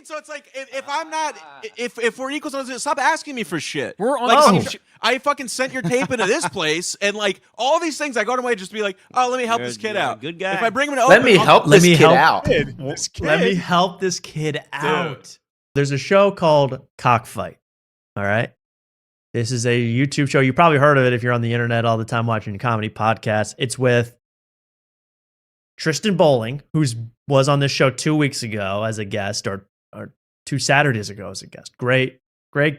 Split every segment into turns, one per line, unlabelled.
So it's like if I'm not, if we're equals, stop asking me for shit.
We're on.
Like, I fucking sent your tape into this place, and like all these things, I go to my just be like, oh, let me help this kid out.
Good guy.
If I bring him to
Let me help this kid out.
Let me help this kid out. There's a show called Cockfight. All right. This is a YouTube show. You probably heard of it if you're on the internet all the time watching comedy podcasts. It's with Tristan Bowling, who was on this show 2 weeks ago as a guest, or 2 Saturdays ago as a guest. Great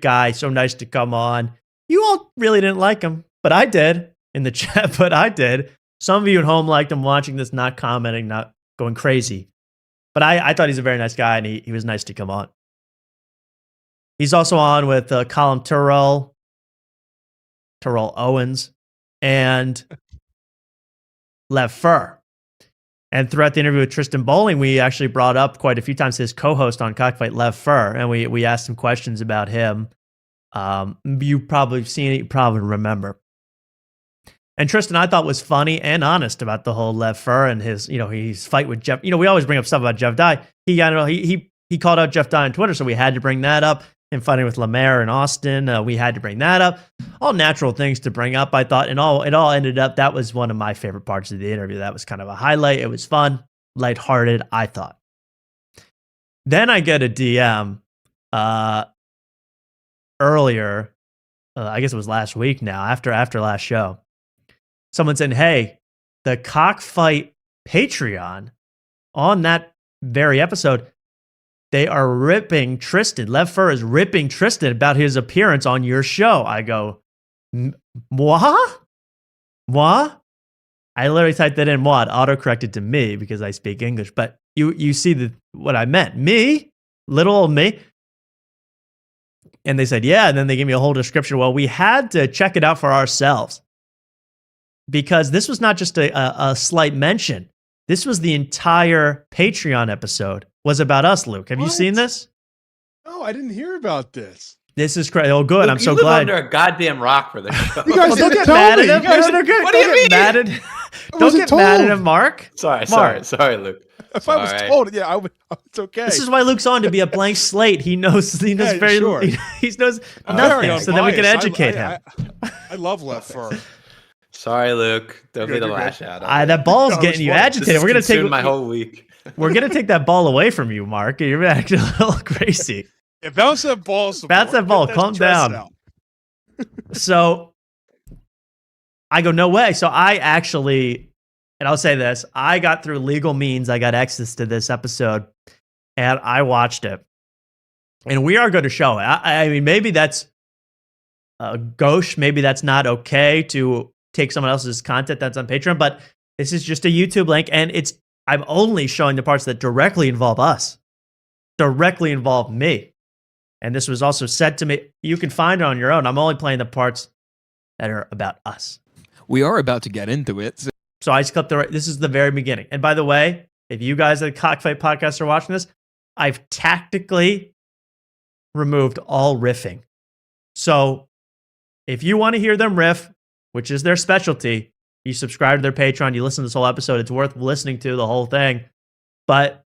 guy. So nice to come on. You all really didn't like him, but I did in the chat, but I did. Some of you at home liked him watching this, not commenting, not going crazy. But I thought he's a very nice guy, and he was nice to come on. He's also on with Colin Terrell Owens, and Lev Fur. And throughout the interview with Tristan Bowling, we actually brought up quite a few times his co-host on Cockfight, Lev Fur, and we asked him questions about him. You've probably seen it, you probably remember. And Tristan, I thought, was funny and honest about the whole Lev Fur and his, his fight with Jeff. We always bring up stuff about Jeff Dye. He called out Jeff Dye on Twitter, so we had to bring that up. And fighting with Lemaire and Austin, we had to bring that up. All natural things to bring up, I thought, and it all ended up. That was one of my favorite parts of the interview. That was kind of a highlight. It was fun, lighthearted, I thought. Then I get a DM earlier, I guess it was last week now, after last show. Someone said, "Hey, the Cockfight Patreon on that very episode." They are ripping Tristan. Lev Fur is ripping Tristan about his appearance on your show. I go, moi? Moi? I literally typed that in. Moi. It auto-corrected to me because I speak English. But you see what I meant. Me? Little old me? And they said, yeah. And then they gave me a whole description. Well, we had to check it out for ourselves. Because this was not just a slight mention. This was the entire Patreon episode. Was about us, Luke. Have you seen this?
No, I didn't hear about this.
This is crazy. Oh, good.
Luke,
I'm so
you live
glad.
under a goddamn rock for this show.
You guys
don't
didn't
get
tell
mad
me.
at him.
You guys
Don't
What do you mean?
get mad at him. Don't
wasn't
get mad at
told.
him, Mark.
Sorry, Luke.
If I was told, yeah, it's okay.
This is why Luke's on, to be a blank slate. He knows very
sure.
he knows
I'm
nothing,
very
so then we can
unbiased.
educate him.
I love Lev Fur.
Sorry, Luke. Don't be the
You're good.
lash out.
That ball's
No,
getting you
it's fine.
agitated. We're gonna take
my whole week.
We're gonna take that ball away from you, Mark. You're acting a little crazy.
Yeah, bounce that ball.
Bounce that ball. Calm down. So I go, no way. So I actually, and I'll say this, I got through legal means. I got access to this episode and I watched it. And we are going to show it. I mean, maybe that's gauche. Maybe that's not okay to take someone else's content that's on Patreon, but this is just a YouTube link. And I'm only showing the parts that directly involve us, directly involve me. And this was also said to me. You can find it on your own. I'm only playing the parts that are about us.
We are about to get into it.
So I just clipped this is the very beginning. And by the way, if you guys at the Cockfight Podcast are watching this, I've tactically removed all riffing. So if you want to hear them riff, which is their specialty, you subscribe to their Patreon, you listen to this whole episode, it's worth listening to the whole thing. But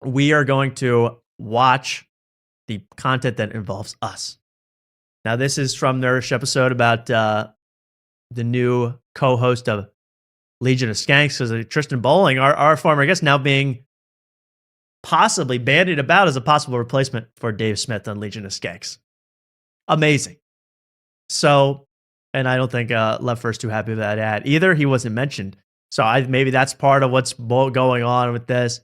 we are going to watch the content that involves us. Now, this is from their episode about the new co-host of Legion of Skanks, because Tristan Bowling, our former guest, now being possibly bandied about as a possible replacement for Dave Smith on Legion of Skanks. Amazing. So, and I don't think Lev Fur's too happy with that ad either. He wasn't mentioned. So maybe that's part of what's going on with this.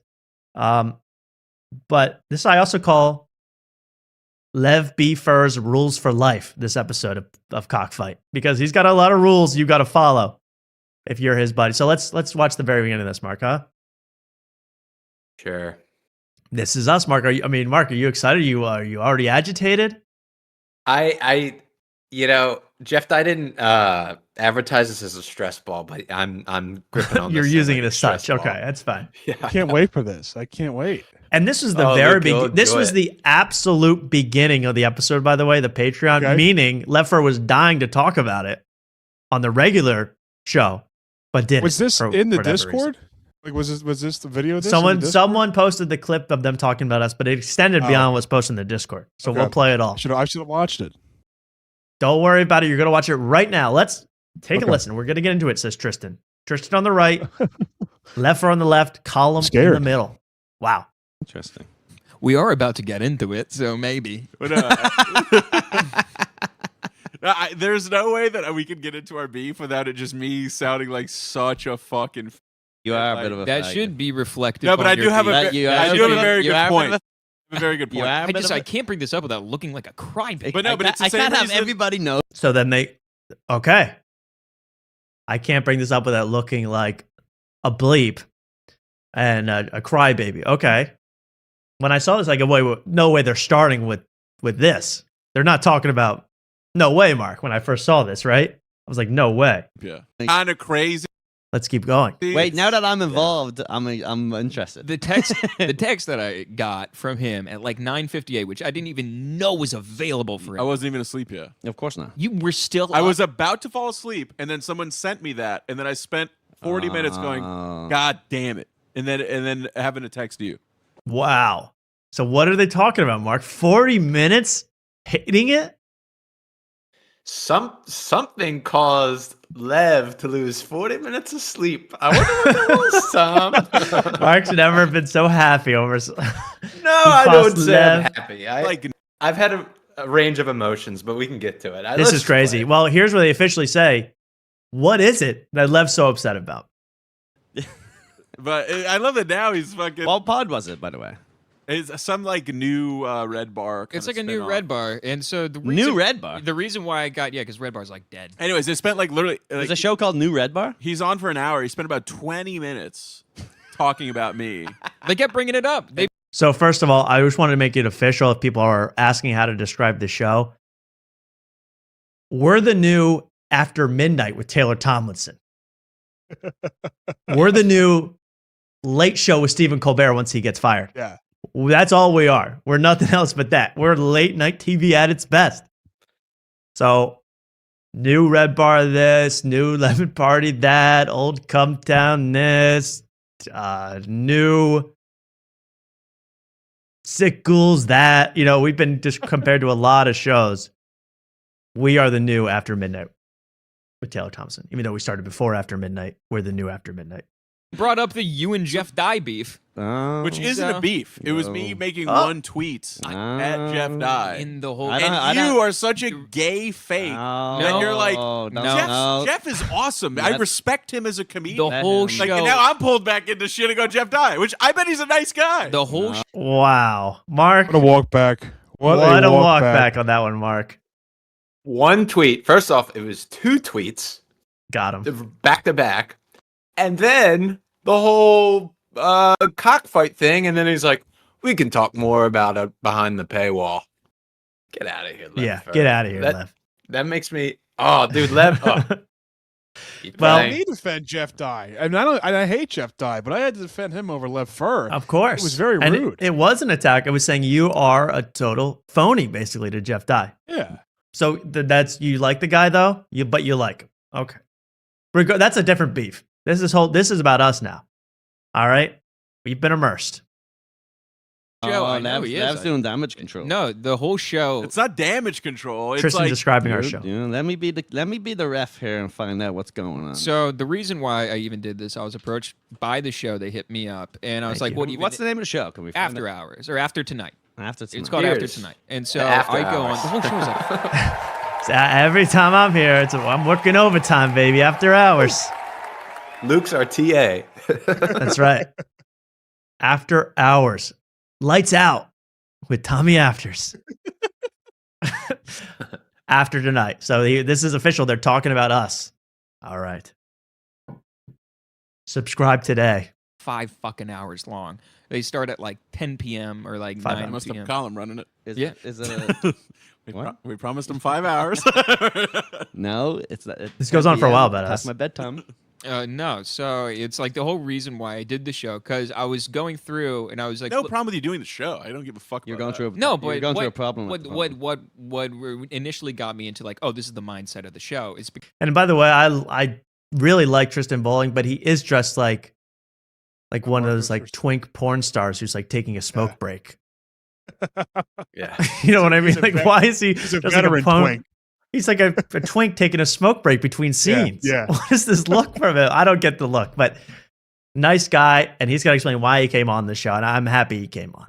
But this I also call Lev B. Fur's Rules for Life, this episode of Cockfight, because he's got a lot of rules you got to follow if you're his buddy. So let's watch the very beginning of this, Mark, huh?
Sure.
This is us, Mark. Mark, are you excited? Are you already agitated?
Jeff Dye didn't advertise this as a stress ball, but I'm gripping on this.
You're using it as
stress
such.
ball.
Okay, that's fine.
Yeah.
I can't wait for this. I can't wait.
And this was the very beginning. This was
it.
the absolute beginning of the episode, by the way, the Patreon,
Okay.
meaning Lev Fur was dying to talk about it on the regular show, but didn't.
Was this
for
in the
whatever
Discord?
reason.
Like, was this the video? Of this
Someone posted the clip of them talking about us, but it extended beyond what's posted in the Discord. So
Okay.
we'll play it all.
I should have watched it.
Don't worry about it. You're going to watch it right now. Let's take a
Okay.
listen. We're going to get into it, says Tristan. Tristan on the right, Leffer on the left, Column in
Scared.
the middle. Wow.
Interesting.
we are about to get into it, so maybe.
But, there's no way that we could get into our beef without it just me sounding like such a fucking.
You are a bit of a
That
faggot.
should be reflected.
No, but
on
I
your
do have
beat.
a.
That you
I
are
do have a
a bit
very
of- you
good
are a bit
point.
of
A very good
You
point.
are a bit of
I
a-
can't bring this up without looking like a crybaby.
But no, but it's the
I
same
can't have
reason-
everybody know.
So then okay. I can't bring this up without looking like a bleep and a crybaby. Okay. When I saw this, I go, wait, no way they're starting with this. They're not talking about, no way, Mark, when I first saw this, right? I was like, no way.
Yeah. Kind of crazy.
Let's keep going.
Wait, now that I'm involved, I'm interested.
The text that I got from him at like 9:58, which I didn't even know was available for him.
I wasn't even asleep yet.
Of course not.
You were still.
I
up.
was about to fall asleep, and then someone sent me that, and then I spent 40 minutes going,
Oh.
"God damn it!" And then having to text you.
Wow. So what are they talking about, Mark? 40 minutes hating it?
Something caused Lev to lose 40 minutes of sleep. I wonder what that was, Tom.
Mark's never been so happy over.
No, I
cost
don't say I'm
Lev.
happy.
Like,
I've had a range of emotions, but we can get to it.
This
Let's
is crazy.
play.
Well, here's where they officially say, what is it that Lev's so upset about?
but I love that now he's fucking.
What pod was it, by the way?
It's some like new red bar.
It's
kinda
like a new
spin-off.
Red Bar, and so the
New
reason,
Red Bar?
The reason why I got because Red Bar's like dead.
Anyways, they spent like literally.
There's
Like,
a show called New Red Bar?
he's on for an hour. He spent about 20 minutes talking about me.
They kept bringing it up. They
So first of all, I just wanted to make it official if people are asking how to describe the show. We're the new After Midnight with Taylor Tomlinson. We're the new Late Show with Stephen Colbert once he gets fired.
Yeah.
That's all we are. We're nothing else but that. We're late night TV at its best. So, new Red Bar this, new Lemon Party that, old Come Town this, new Sick Ghouls that. You know, we've been just compared to a lot of shows. We are the new After Midnight with Taylor Thompson. Even though we started before After Midnight, we're the new After Midnight.
brought up the you and Jeff Dye beef
Which isn't
So-
a beef. It was me
No.
making
Oh.
one tweet at Jeff Dye.
in the whole.
I don't-
And you are such a gay fake.
No,
And you're like,
no,
Jeff,
no.
Jeff is awesome. I
That-
respect him as a
the
comedian.
whole
Like,
Like,
show.
and now I'm pulled back into shit and go Jeff Dye, which I bet he's a nice guy.
the whole
No.
Wow. Mark,
What a walk back. What
a
walk
walk back on that one, Mark.
One tweet. First off, it was 2 tweets
Got him.
back to back, and then the whole cockfight thing. And then he's like, "We can talk more about it behind the paywall." Get out of here, Lev.
Yeah, get out of here,
That-
Lev.
That makes me. Oh, dude, Lev. Oh. Keep
Well-
I
playing.
need to defend Jeff Dye. I mean, I hate Jeff Dye, but I had to defend him over Lev Fur.
Of course.
It was very
And
rude.
It was an attack. It was saying you are a total phony, basically, to Jeff Dye.
Yeah.
So that's you like the guy though, but you like him. Okay, that's a different beef. This is about us now. All right, we've been immersed.
show. I
Oh,
know
Lav's,
he is.
Lav's doing damage control.
No, the whole show.
It's not damage control. It's
Tristan
like
describing our
Dude,
show.
dude, let me be the ref here and find out what's going on.
So the reason why I even did this, I was approached by the show. They hit me up, and I was
Thank
like,
you.
"What even?"
What's the name of the show? Can we find
After
it?
Hours or After Tonight?
After tonight.
It's called After
Cheers.
Tonight, and so
After
I go on.
Hours.
The whole show was like,
So every time I'm here, I'm working overtime, baby. After hours.
Luke's our TA.
That's right. After hours, lights out with Tommy Afters. After tonight. So this is official. They're talking about us. All right. Subscribe today.
5 fucking hours long. They start at like 10 p.m. or like
5
9
I must have
p.m.
Colin running it.
Is
Yeah.
it, is it a, What?
We promised him 5 hours.
no? It's not.
This goes on for a while, badass.
Past my bedtime.
No, so it's like the whole reason why I did the show because I was going through and I was like,
no
look-
problem with you doing the show. I don't give a fuck.
You're
about
going
that.
through. A,
No,
you're
but
going
what,
through a problem.
What,
with the
what,
phone.
what initially got me into like, oh, this is the mindset of the show. It's because
And by the way, I really like Tristan Bowling, but he is dressed like like one of those
Marcos
like
or
twink porn stars who's like taking a smoke break.
Yeah.
You know what I mean?
He's a
Like,
vet-
why is he
He's a
just like
veteran twink.
He's like a twink taking a smoke break between scenes.
yeah.
What is this look from him? I don't get the look, but nice guy, and he's got to explain why he came on the show, and I'm happy he came on.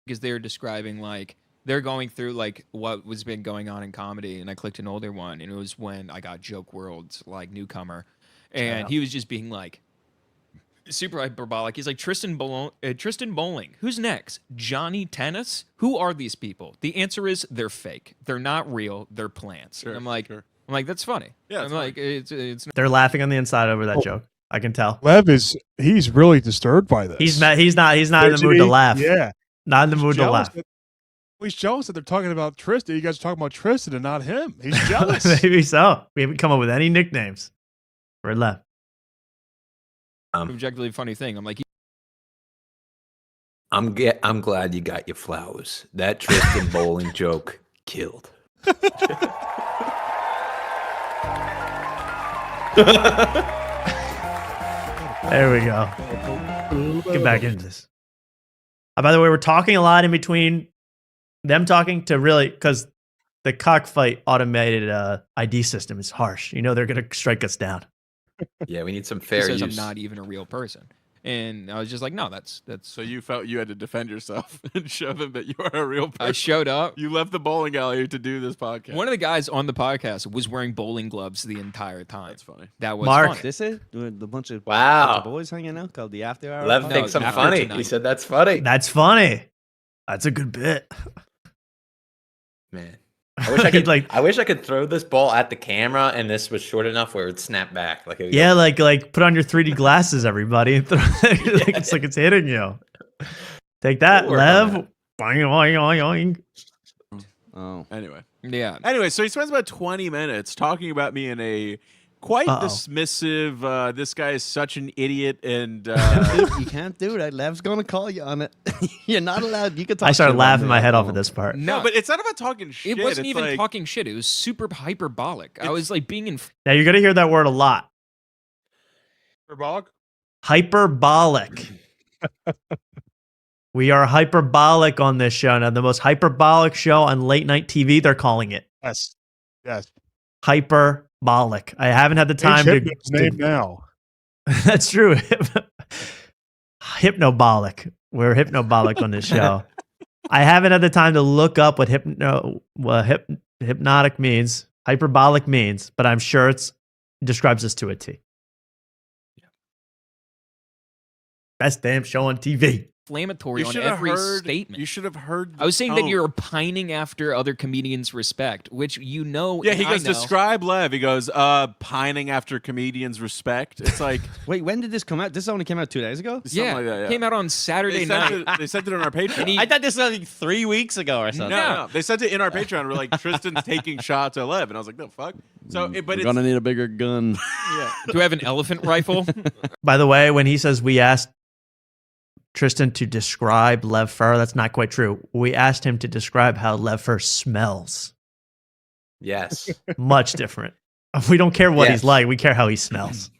Because they're describing like they're going through like what was been going on in comedy, and I clicked an older one, and it was when I got Joke World's like newcomer, and he was just being like super hyperbolic. He's like Tristan Bowling. Who's next? Johnny Tennis? Who are these people? The answer is they're fake. They're not real. They're plants. And I'm like, that's funny.
Yeah,
I'm
it's
like, it's
They're laughing on the inside over that joke. I can tell.
Lev he's really disturbed by this.
He's not in the mood to laugh.
Yeah.
Not in the
He's
mood to
jealous
laugh.
that- he's jealous that they're talking about Tristan. You guys are talking about Tristan and not him. He's jealous.
Maybe so. We haven't come up with any nicknames for Lev.
objectively funny thing. I'm like,
I'm glad you got your flowers. That Tristan Bowling joke killed.
There we go. Get back into this. By the way, we're talking a lot in between them talking to really, because the Cockfight automated ID system is harsh. You know they're going to strike us down.
Yeah, we need some
he
fair
says
use.
I'm not even a real person. And I was just like, no, that's.
So you felt you had to defend yourself and show them that you are a real person.
I showed up.
You left the bowling alley to do this podcast.
One of the guys on the podcast was wearing bowling gloves the entire time.
That's funny.
That was
Mark.
funny.
This it? With the bunch of
Wow.
boys hanging out called the After Hour.
Lev
Podcast?
thinks I'm
after
funny.
tonight.
He said that's funny.
That's funny. That's a good bit.
Man. I wish I could
Like-
I wish I could throw this ball at the camera and this was short enough where it would snap back. Like it would
Yeah, like put on your 3D glasses, everybody. And throw like, it's like it's hitting you. Take that,
We'll work on
Lev.
that.
Boing, boing, boing.
Oh.
Anyway.
Yeah.
Anyway, so he spends about 20 minutes talking about me in a quite
Uh-oh.
dismissive, this guy is such an idiot, and
Dude, you can't do that. Lev's gonna call you on it. You're not allowed. You can talk.
I started
shit about
laughing
me
my
at
head off
home.
at this part.
no, but it's not about talking shit.
It wasn't
It's
even
like,
talking shit. It was super hyperbolic. I was like being in.
Now you're gonna hear that word a lot.
Hyperbolic?
Hyperbolic. We are hyperbolic on this show. Now, the most hyperbolic show on late night TV, they're calling it
Yes. Yes.
hyperbolic. I haven't had the time
Change
to.
Hypno's name now.
That's true. Hypnobolic. We're hypnobolic on this show. I haven't had the time to look up what hypnotic means, hyperbolic means, but I'm sure it describes us to a T. Best damn show on TV.
Inflammatory
you
on
should have
every
heard.
statement.
You should have heard.
I was saying that
tone.
you're pining after other comedians' respect, which you know.
Yeah, he
and I
goes,
know.
describe Lev. He goes, pining after comedians' respect. It's like
Wait, when did this come out? This only came out 2 days ago.
something
Yeah,
like that, yeah.
came out on Saturday night.
They sent it on our Patreon.
he-
I thought this was like 3 weeks ago or something.
No, they sent it in our Patreon. We're like, Tristan's taking shots at Lev, and I was like, the fuck. So, but
We're
it's
gonna need a bigger gun.
yeah.
Do I have an elephant rifle?
By the way, when he says we asked Tristan to describe Lev Fur, that's not quite true. We asked him to describe how Lev Fur smells.
Yes.
Much different. We don't care what
Yes.
he's like. We care how he smells.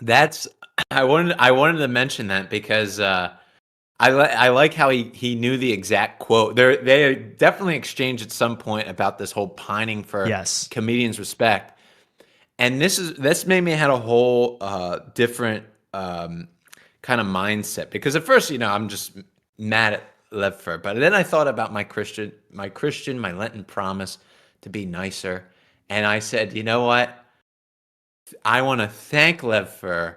That's I wanted to mention that because I like how he knew the exact quote. They definitely exchanged at some point about this whole pining for
Yes.
comedians' respect, and this made me had a whole different kind of mindset because at first I'm just mad at Levfer, but then I thought about my Lenten promise to be nicer, and I said, you know what? I want to thank Levfer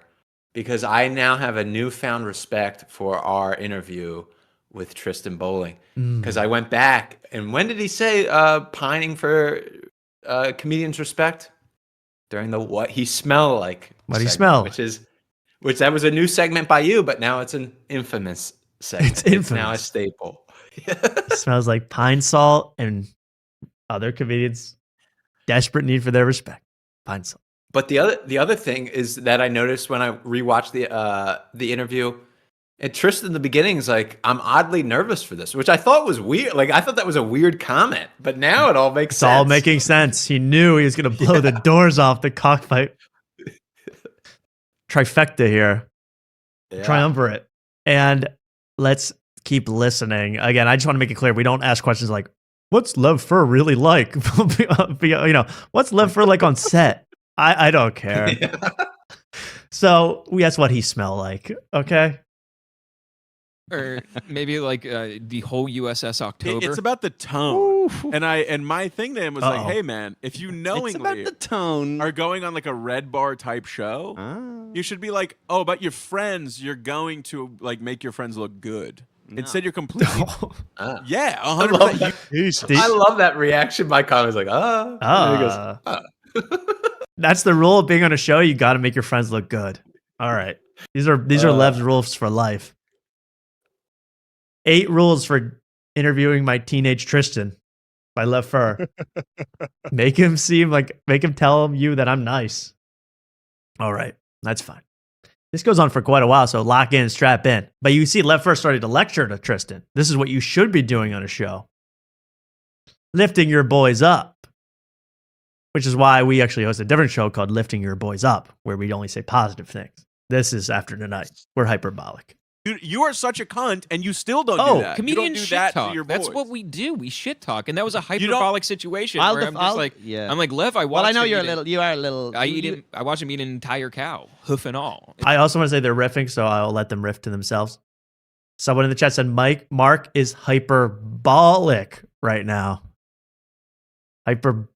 because I now have a newfound respect for our interview with Tristan Bowling. Because I went back, and when did he say pining for comedians' respect? During the what he smell like.
What he
segment,
smell.
Which that was a new segment by you, but now it's an infamous segment.
It's
now a
infamous.
staple.
It smells like pine salt and other comedians' desperate need for their respect. Pine salt.
But the other thing is that I noticed when I rewatched the interview, and Tristan in the beginning is like, I'm oddly nervous for this, which I thought was weird. Like I thought that was a weird comment, but now it all makes
It's
sense.
all making sense. He knew he was going to blow the doors off the Cockfight. Trifecta here.
Yeah.
triumvirate. And let's keep listening. Again, I just want to make it clear we don't ask questions like, what's Lev Fur really like? What's Lev Fur like on set? I don't care. So we ask what he smell like. Okay.
Or maybe like the whole USS October.
It's about the tone. And my thing to him was like,
Uh-oh.
hey man, if you
It's about
knowingly
the tone.
are going on like a red bar type show,
Ah.
you should be like, oh, about your friends, you're going to like make your friends look good. Instead, you're completely
Ah.
yeah,
I love
100%.
that.
Jesus.
I love that reaction. My comment is like, And he goes,
That's the rule of being on a show. You got to make your friends look good. All right. These are Lev's rules for life. 8 rules for interviewing my teenage Tristan by Lev Fur. Make him tell you that I'm nice. All right. That's fine. This goes on for quite a while, so lock in, strap in. But you see, Lev Fur started to lecture to Tristan. This is what you should be doing on a show. Lifting your boys up. Which is why we actually host a different show called Lifting Your Boys Up, where we only say positive things. This is After Tonight. We're hyperbolic.
Dude, you are such a cunt, and you still don't
Oh,
do that. You don't
Comedian
do
shit
that
talk.
to your
That's
boys.
what we do. We shit talk, and that was a
don't-
hyperbolic situation
I'll
where
def-
I'm just
I'll-
like,
yeah.
I'm like, Lev, I watched.
Well, I know
him
you're a
eat
little. You are a little.
I watched him eat an entire cow, hoof and all.
I also want to say they're riffing, so I'll let them riff to themselves. Someone in the chat said Mark is hyperbolic right now. Hyperbolic.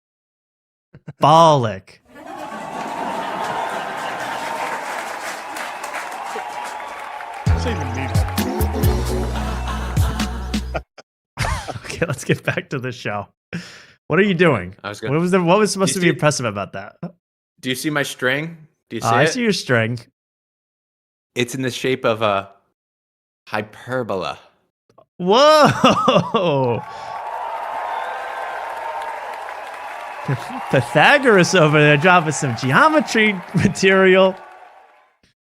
Doesn't even need it.
Okay, let's get back to the show. What are you doing?
I was
What
gonna.
was supposed to be
see-
impressive about that?
Do you see my string? Do you see
I
it?
see your string.
It's in the shape of a hyperbola.
Whoa! Pythagoras over there dropping some geometry material.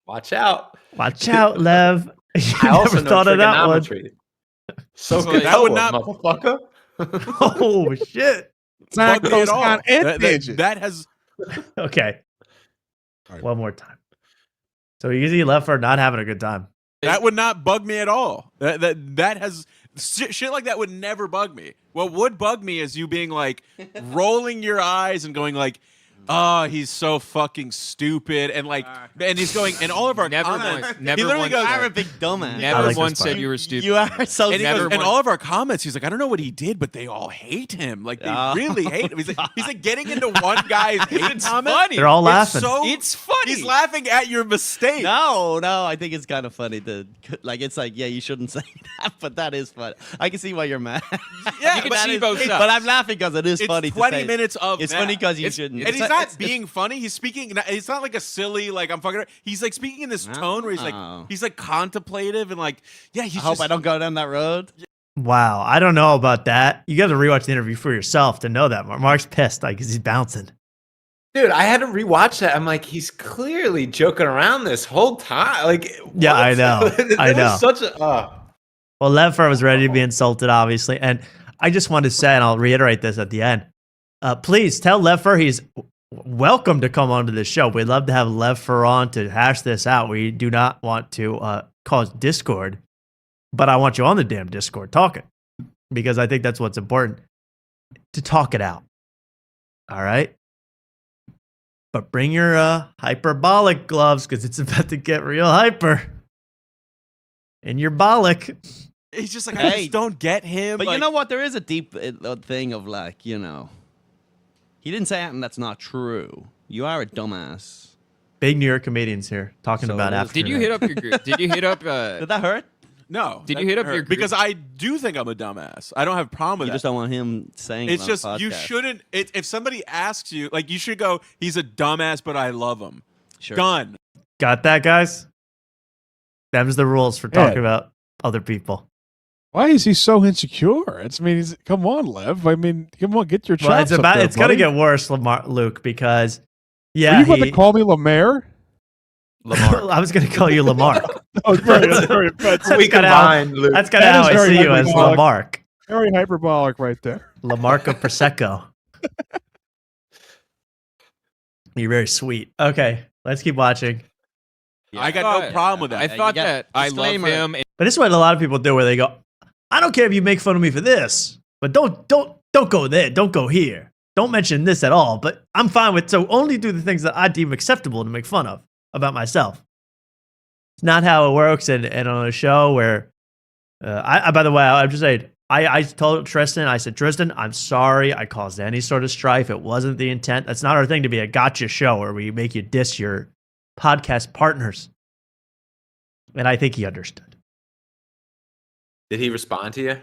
Watch out.
Watch out, Lev. You
I also
never
know
thought of that one.
trigonometry. So
So
good.
that would not-
motherfucker.
Oh shit.
Bug me at all.
Cosine and
That-
tangent.
that has
Okay.
All right.
One more time. So you see Lev for not having a good time.
that would not bug me at all. That has shit like that would never bug me. What would bug me is you being like rolling your eyes and going like, oh, he's so fucking stupid, and like, and he's going, and all of our
Never
comments.
once- never
he literally
once
goes,
You're a big dumbass.
Never
like this
once
part.
said you were stupid.
You are so.
and, he
Never
goes, and
once-
all of our comments, he's like, I don't know what he did, but they all hate him. Like they
Oh.
really hate him. He's like getting into one guy's hate
It's
comment.
funny.
They're all
It's
laughing.
so
It's funny.
He's laughing at your mistake.
No, I think it's kind of funny to like. It's like, yeah, you shouldn't say that, but that is funny. I can see why you're mad.
Yeah,
You can
but
see
that
both
is-
sides.
But I'm laughing because it is
It's
funny.
20
to say.
minutes of
It's
that.
funny because you
It's-
shouldn't.
And he's
It's-
not
it's-
being funny. He's speaking. It's not like a silly like I'm fucking. He's like speaking in this tone where
Oh.
he's like contemplative and like yeah. He's
I hope
just,
I don't go down that road.
Wow. I don't know about that. You got to rewatch the interview for yourself to know that. Mark's pissed like 'cause he's bouncing.
Dude, I had to rewatch that. I'm like, he's clearly joking around this whole time. Like,
Yeah,
what?
I know.
That
I
was
know.
Such a.
Well, Lev Fur was ready to be insulted, obviously. And I just want to say, and I'll reiterate this at the end, please tell Lev Fur he's welcome to come onto this show. We'd love to have Lev Fur on to hash this out. We do not want to cause discord, but I want you on the damn Discord talking because I think that's what's important, to talk it out. All right? But bring your hyperbolic gloves because it's about to get real hyper. And you're bolic.
he's just like I
Hey.
just don't get him.
But
like,
you know what? There is a deep thing of like, he didn't say anything that's not true. You are a dumbass.
Big New York comedians here talking
So
about
it is-
after.
Did you hit up your group? Did you hit up?
Did that hurt?
no.
Did
that
you hit up
hurt.
your group?
because I do think I'm a dumbass. I don't have a problem with
You
that.
just don't want him saying
It's
it
just
on a
you
podcast.
shouldn't. If somebody asks you, like you should go, he's a dumbass, but I love him.
Sure.
Done.
Got that, guys? Them's the rules for
Yeah.
talking about other people.
Why is he so insecure? Come on, Lev. I mean, come on, get your chops
Well, it's
up
about.
there,
It's gonna
buddy.
get worse, Luke, because
Are
yeah,
you about to call me Lemaire?
Lamar.
I was gonna call you Lamarck.
Oh, that's very offensive.
we
kinda how-
combined, Luke.
That's kind of
That
how
is
I
very
see you as
hyperbolic.
Lamarck.
Very hyperbolic right there.
Lamarck of Prosecco. You're very sweet. Okay, let's keep watching.
I got no problem with that.
I thought
you got
that I love
disclaimer.
him.
But this is what a lot of people do, where they go, "I don't care if you make fun of me for this, but don't go there, don't go here, don't mention this at all." But I'm fine with so only do the things that I deem acceptable to make fun of about myself. It's not how it works, and on a show where I by the way, I'm just saying. I told Tristan, I said, Tristan, I'm sorry I caused any sort of strife. It wasn't the intent. That's not our thing to be a gotcha show where we make you diss your podcast partners. And I think he understood.
Did he respond to you?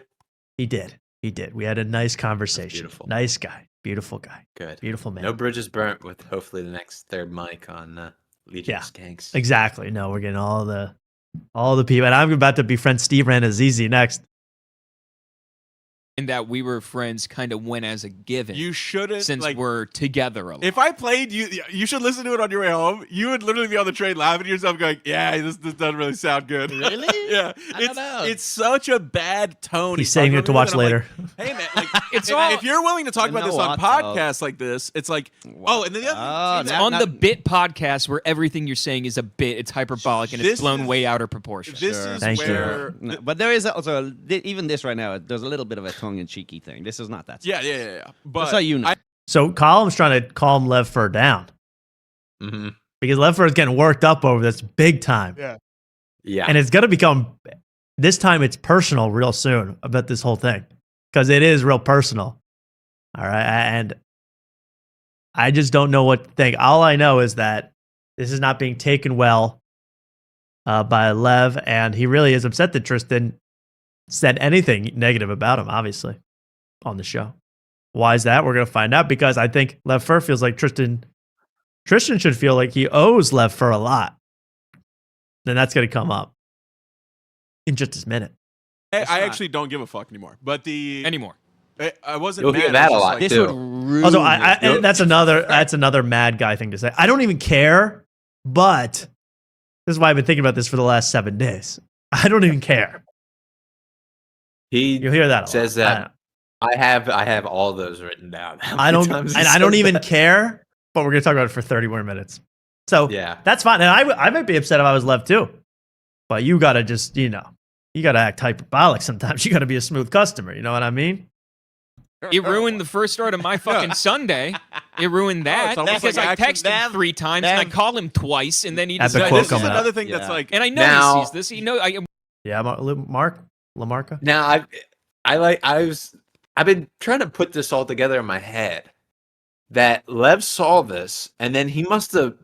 He did. He did. We had a nice conversation.
beautiful.
Nice guy. Beautiful guy.
Good.
Beautiful man.
No bridges burnt with hopefully the next third mic on Legion
Yeah.
of Skanks.
Exactly. No, we're getting all the people. And I'm about to befriend Steve Ranazizi next.
And that we were friends kind of went as a given.
You shouldn't
since
like.
we're together a lot.
If I played you should listen to it on your way home. You would literally be on the train laughing to yourself, going, "Yeah, this doesn't really sound good."
Really?
Yeah,
I don't know.
it's such a bad tone.
He's saving it to watch later.
Hey man, like
It's
if you're willing to talk
You
about this
know
on
what,
podcasts like this, it's like, oh, and then the other
Oh,
thing,
now-
on the Bit podcast where everything you're saying is a bit, it's hyperbolic and
This
it's blown
is-
way out of proportion.
this
Sure.
is
Thank you.
where.
No, but there is also even this right now. There's a little bit of a tongue-in-cheeky thing. This is not that.
Yeah. But
That's how you know.
So Column's trying to calm Lev Fur down
Mm-hmm.
because Lev Fur is getting worked up over this big time.
Yeah.
Yeah.
And it's going to become, this time it's personal real soon about this whole thing because it is real personal. All right. And I just don't know what to think. All I know is that this is not being taken well by Lev. And he really is upset that Tristan said anything negative about him, obviously, on the show. Why is that? We're going to find out because I think Lev Fur feels like Tristan should feel like he owes Lev Fur a lot. Then that's going to come up in just a minute.
I actually don't give a fuck anymore. But
Anymore.
I wasn't.
You'll
mad.
hear
I
that
was
a
just
lot,
like,
This
too.
would ruin.
Also,
it.
and that's another mad guy thing to say. I don't even care, but this is why I've been thinking about this for the last 7 days. I don't even care.
He
You'll hear that a
says
lot.
that. I have all those written down. How
I
many
don't,
times
and
he
I don't
says
even
that?
care. But we're gonna talk about it for 30 more minutes. So
Yeah.
that's fine. And I might be upset if I was Lev too. But you gotta just, you gotta act hyperbolic sometimes. You gotta be a smooth customer. You know what I mean?
It ruined the first start of my fucking Sunday. It ruined that
it's almost
because
like
I
action-
text him 3 times and I call him twice and then he
That's a
decides.
quote
This is
coming up.
another thing that's
Yeah.
like.
And I know
Now-
he sees this.
Yeah, Mark Lamarca.
Now I've been trying to put this all together in my head that Lev saw this and then he must have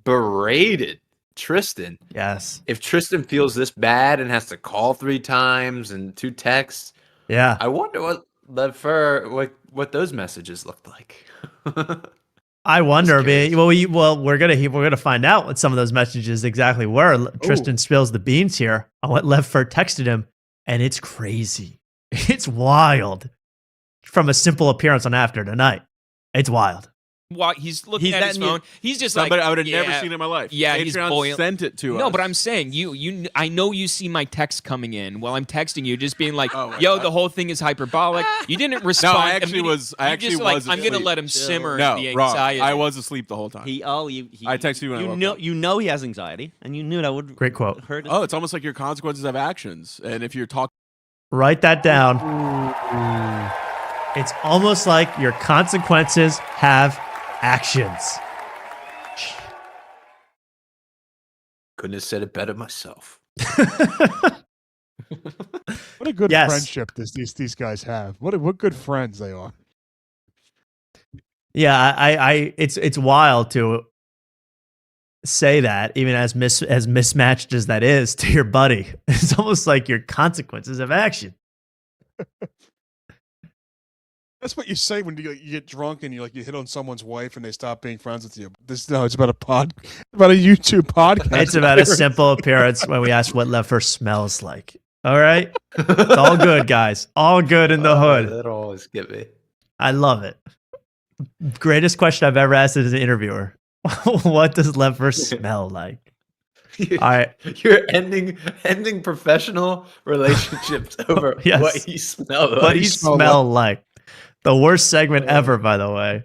berated Tristan.
Yes.
If Tristan feels this bad and has to call 3 times and 2 texts,
Yeah.
I wonder what Lev Fur what those messages looked like.
I wonder.
curious.
We're gonna find out what some of those messages exactly were. Tristan spills the beans here on what Lev Fur texted him, and it's crazy. It's wild. From a simple appearance on After Tonight, it's wild.
Why he's looking
He's
at his
letting you-
phone. He's just
Somebody
like
I would have never
yeah,
seen in my life.
Yeah, he's
Patreon
boiling.
sent it to us.
No, but I'm saying I know you see my text coming in while I'm texting you, just being like,
Oh my
"Yo,
God.
the whole thing is hyperbolic." You didn't respond.
I actually
immediately.
was- I
You
actually
just like,
was
I'm gonna
asleep.
let him
Chill.
simmer
no,
the
wrong.
anxiety.
I was asleep the whole time.
I
texted you when I woke up.
You know he has anxiety, and you knew that would
Great quote.
hurt. His
Oh, it's almost like your consequences have actions, and if you're talking,
Write that down. It's almost like your consequences have actions.
Couldn't have said it better myself.
What a good
Yes.
friendship these guys have. What good friends they are.
Yeah, it's wild to say that, even as mismatched as that is to your buddy. It's almost like your consequences of action.
That's what you say when you get drunk and you hit on someone's wife and they stop being friends with you. It's about a YouTube podcast.
It's about a simple appearance when we ask what Lev Fur smells like. All right, it's all good, guys. All good in the hood.
That'll always get me.
I love it. Greatest question I've ever asked as an interviewer. What does Lev Fur smell like? All right.
You're ending professional relationships over
Yes.
what he smelled like.
What do you smell like? The worst segment ever, by the way.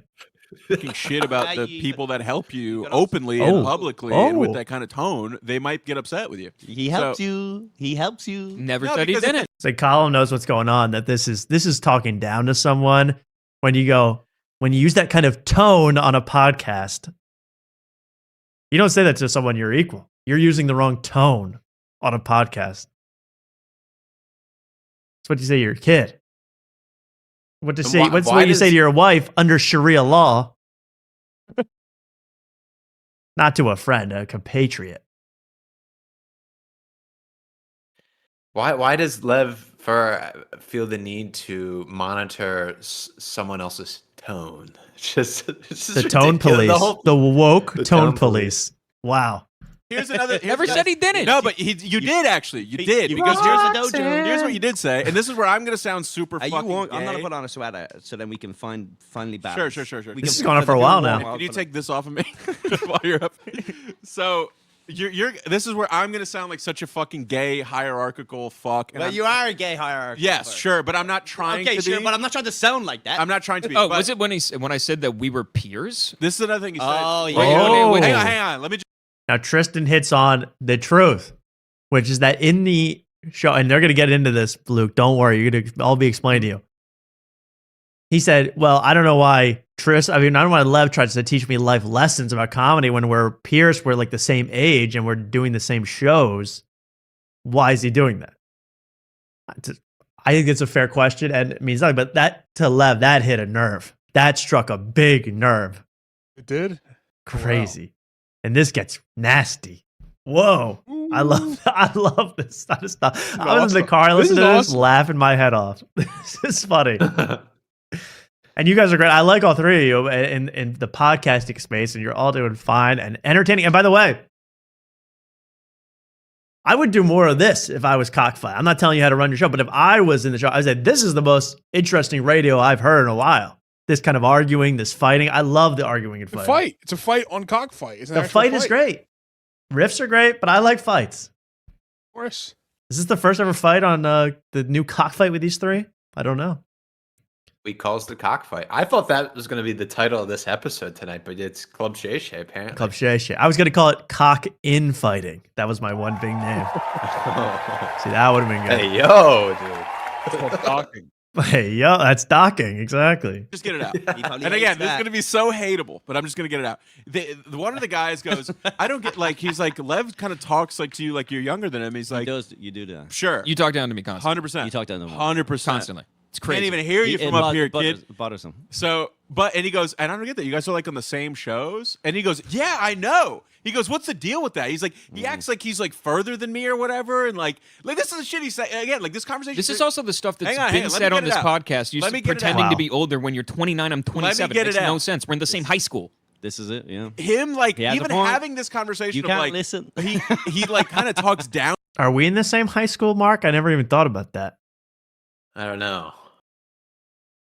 talking shit about the
You-
people that help you
gotta also-
openly and
Oh.
publicly and with
Oh.
that kind of tone, they might get upset with you.
He helps you. He helps you.
Never
No,
said he
because
didn't.
It's like Colin knows what's going on. That this is talking down to someone. When you use that kind of tone on a podcast, you don't say that to someone you're equal. You're using the wrong tone on a podcast. That's what you say to your kid. What to
And
say?
why-
What's
why
what you say
does-
to your wife under Sharia law? Not to a friend, a compatriot.
Why does Lev feel the need to monitor someone else's tone? It's
The tone police, the woke
the
tone
tone
police. Wow.
Here's another.
Never said he didn't.
No, but you did actually. You did
you
because
brought
here's
the dojo.
here's what you did say, and this is where I'm gonna sound super
You
fucking
won't, I'm
gay.
gonna put on a sweater so then we can finally balance.
Sure.
We
This
can-
is going on for a while now.
Can you take this off of me while you're up? So you're. This is where I'm gonna sound like such a fucking gay hierarchical fuck. And
Well,
I'm-
you are a gay hierarchy.
Yes, sure, but I'm not trying
Okay,
to
sure,
be.
but I'm not trying to sound like that.
I'm not trying to be.
Oh,
but
was it when I said that we were peers?
This is another thing he said.
Oh,
Wait,
yeah.
Oh.
hang on. Let me.
Now Tristan hits on the truth, which is that in the show, and they're going to get into this, Luke. Don't worry, you're going to all be explained to you. He said, "Well, I don't know why I don't know why Lev tries to teach me life lessons about comedy when we're peers, we're like the same age, and we're doing the same shows. Why is he doing that?" I think it's a fair question, and it means nothing. But that to Lev, that hit a nerve. That struck a big nerve.
It did.
Crazy. And this gets nasty. Whoa. I love this kind of stuff. I was in the
awesome.
car listening to
This is
this,
awesome.
laughing my head off. This is funny. And you guys are great. I like all three of you in the podcasting space, and you're all doing fine and entertaining. And by the way, I would do more of this if I was Cockfight. I'm not telling you how to run your show, but if I was in the show, I would say, this is the most interesting radio I've heard in a while. This kind of arguing, this fighting. I love the arguing and
It's a
fighting.
fight. It's a fight on Cockfight. It's an
The
actual
fight is great. Riffs are great, but I like fights.
Of course.
Is this the first ever fight on the new Cockfight with these three? I don't know.
We calls the cockfight. I thought that was going to be the title of this episode tonight, but it's Club Shay Shay apparently.
Club Shay Shay. I was going to call it Cock In Fighting. That was my one big name. See, that would have been good.
Hey yo, dude.
It's called talking.
Hey, yo, that's docking. Exactly.
Just get it out.
He probably
And
hates
again, this is
that.
going to be so hateable, but I'm just going to get it out. One of the guys goes, I don't get, like, he's like, Lev kind of talks like to you like you're younger than him. He's like,
You do that.
sure.
You talk down to me constantly.
100%.
You talk to him
100%.
Constantly. It's
Can't
crazy.
even hear you from up here, kid.
Bothersome.
So, and he goes, and I don't get that. You guys are like on the same shows? And he goes, yeah, I know. He goes, what's the deal with that? He's like, he acts like he's like further than me or whatever. And like this is the shit he's saying. Again, like this conversation.
This is also the stuff that's
Hang on,
been
let me
said
get
on
it
this
out.
podcast. You
Let me get it
pretending
out.
to be older when you're 29, I'm 27.
get
It makes
it
no
out.
sense. We're in the same high school.
This is it. Yeah.
him like
He has a
even
point.
having this conversation
You
of
can't
like
listen.
he like kind of talks down.
Are we in the same high school, Mark? I never even thought about that.
I don't know.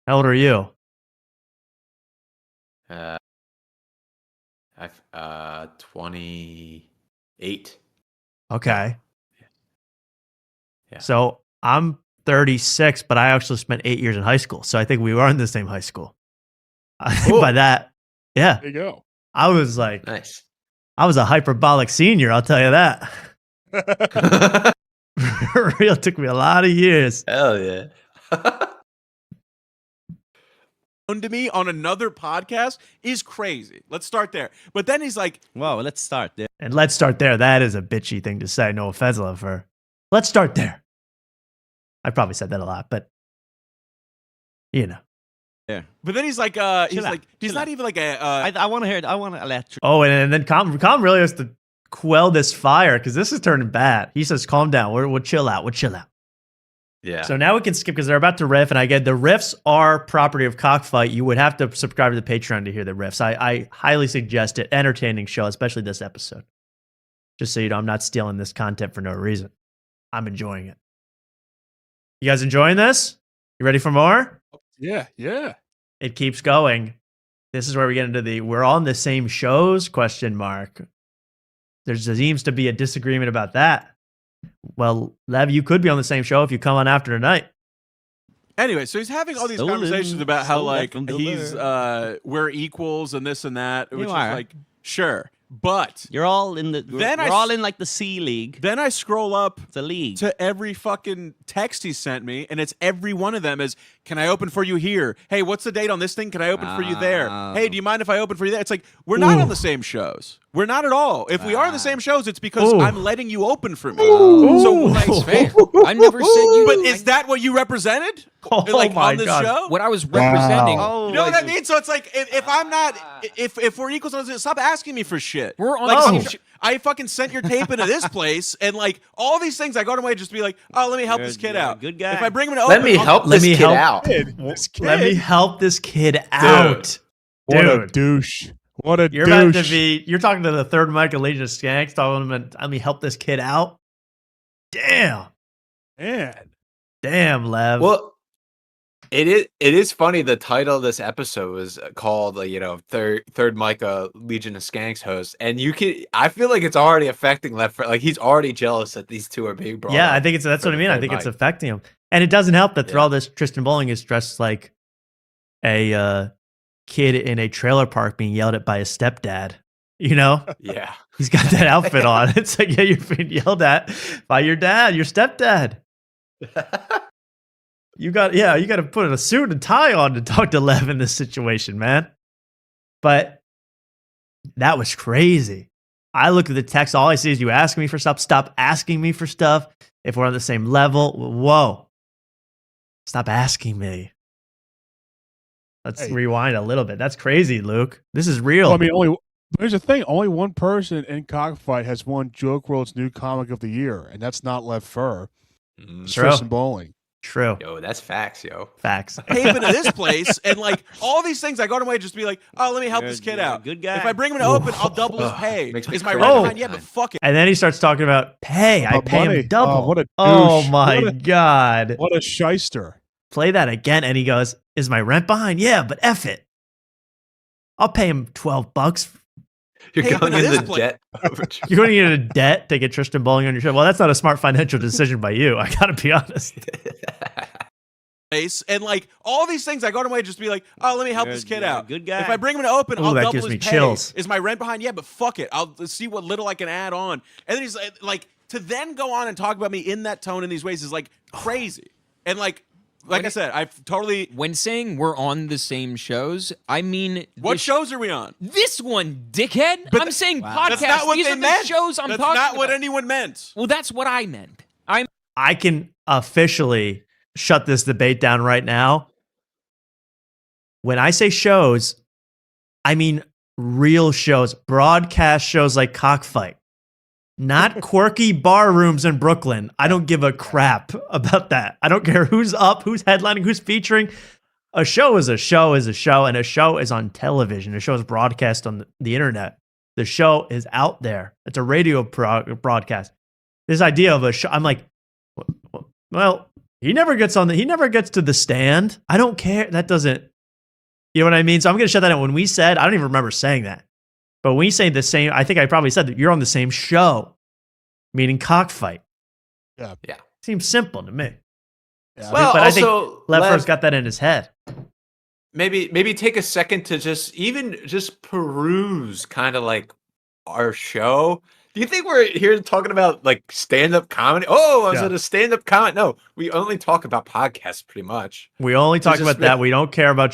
How old are you?
I've 28.
Okay.
Yeah.
So I'm 36, but I actually spent 8 years in high school. So I think we are in the same high school. I think
Cool.
by that, yeah.
There you go.
I was like,
Nice.
I was a hyperbolic senior, I'll tell you that. Real took me a lot of years.
Hell yeah.
To me on another podcast is crazy. Let's start there. But then he's like,
Well, let's start there.
And let's start there. That is a bitchy thing to say. No offense, lover. Let's start there. I probably said that a lot, but you know.
but then he's like, he's
Chill out,
like, he's
chill
not
out.
even like a.
I want to hear it. I want to electric.
Oh, and then Calm really has to quell this fire because this is turning bad. He says, "Calm down. We'll chill out. We'll chill out."
Yeah.
So now we can skip because they're about to riff, and I get the riffs are property of Cockfight. You would have to subscribe to the Patreon to hear the riffs. I highly suggest it. Entertaining show, especially this episode. Just so you know, I'm not stealing this content for no reason. I'm enjoying it. You guys enjoying this? You ready for more?
Yeah. Yeah.
It keeps going. This is where we get into the we're on the same shows question mark. There seems to be a disagreement about that. Well, Lev, you could be on the same show if you come on after tonight.
Anyway, so he's having all these
Stolen,
conversations about how
stole that
like
from the
he's we're equals and this and that, which is
are.
like sure, but
You're all in the.
Then
we're
I
all
s-
in like the C League.
then I scroll up
It's a league.
to every fucking text he sent me, and it's every one of them is, "Can I open for you here? Hey, what's the date on this thing? Can I open for you there? Hey, do you mind if I open for you there?" It's like we're not on the same shows. We're not at all. If we are on the same shows, it's because
Ooh.
I'm letting you open for me. So like,
That's fair. I never said you.
but is that what you represented?
Oh
like
my
on this
God.
show?
what I was representing?
Oh,
You know what I mean? So it's like if I'm not, if we're equals, stop asking me for shit.
We're on
like,
the
some
same
sh- I fucking sent your tape into this place, and like all these things, I go to my just to be like, oh, let me help this kid
you're a
out.
good guy.
If I bring him to
Let
open,
me
I'll-
help
let
this
me
kid
help-
out.
This
Let me
kid.
help this kid out.
What a
Dude.
douche. What a
You're
douche.
about to be. You're talking to the third Mike of Legion of Skanks, talking about let me help this kid out. Damn,
Man.
damn, Lev.
Well, it is funny. The title of this episode was called, third Micah Legion of Skanks host, and I feel like it's already affecting Left for like he's already jealous that these two are being brought.
Yeah,
up
I think that's
for
what I
the
mean. I
third
think it's
mic.
affecting him, and it doesn't help that through
Yeah.
all this, Tristan Bowling is dressed like a kid in a trailer park being yelled at by his stepdad. You know,
Yeah,
he's got that outfit on. It's like, yeah, you're being yelled at by your dad, your stepdad. You got to put a suit and tie on to talk to Lev in this situation, man. But that was crazy. I look at the text, all I see is you asking me for stuff. Stop asking me for stuff. If we're on the same level, whoa. Stop asking me. Let's
Hey.
rewind a little bit. That's crazy, Luke. This is real.
Well, I mean, here's the thing. Only one person in Cockfight has won Joke World's new comic of the year, and that's not Lev Fur. It's
True.
Tristan Bowling.
True.
Yo, that's facts, yo.
Facts.
tape into this place, and like all these things, I go to my just to be like, oh, let me help
You're-
this kid
you're a
out.
good guy.
If I bring him to open, I'll double his pay.
Makes me
Is my
cringe
rent
every
behind? Yeah,
time.
but fuck it.
And then he starts talking about pay. I
About
pay
money.
him double.
Oh, what a
Oh
douche.
my
What a-
God.
What a shyster.
Play that again. And he goes, is my rent behind? Yeah, but F it. I'll pay him $12.
You're
Hey,
going
but it
in
is
the
pla-
debt.
You're going to get into debt to get Tristan Bowling on your show. Well, that's not a smart financial decision by you. I got to be honest.
Place, and like all these things, I go to my just to be like, oh, let me help
You're-
this kid
you're a
out.
good guy.
If I bring him to open,
Ooh,
I'll
that
double
gives
his
me
pay.
chills.
Is my rent behind? Yeah, but fuck it. I'll see what little I can add on. And then he's like, to then go on and talk about me in that tone in these ways is like crazy. And like I said, I've totally.
When saying we're on the same shows, I mean
What
this,
shows are we on?
This one, dickhead. I'm saying podcast.
That's not what
These
they
are the
meant.
shows I'm
That's
talking
not what
about.
anyone meant.
Well, that's what I meant.
I can officially shut this debate down right now. When I say shows, I mean real shows, broadcast shows like Cockfight, not quirky bar rooms in Brooklyn. I don't give a crap about that. I don't care who's up, who's headlining, who's featuring. A show is a show is a show, and a show is on television. A show is broadcast on the internet. The show is out there. It's a radio broadcast. This idea of a show, I'm like, well, he never gets to the stand. I don't care. That doesn't, you know what I mean? So I'm going to shut that out. When we said, I don't even remember saying that, but when we say the same, I think I probably said that you're on the same show, meaning Cockfight.
Yeah.
Yeah.
Seems simple to me.
Yeah.
Well,
but I think
also,
Leffer's
Lev,
got that in his head.
maybe take a second to just peruse kind of like our show. Do you think we're here talking about like stand-up comedy? Oh, is
Yeah.
it a stand-up comedy? No, we only talk about podcasts pretty much.
We only talk
It's
about
just
that. We don't care about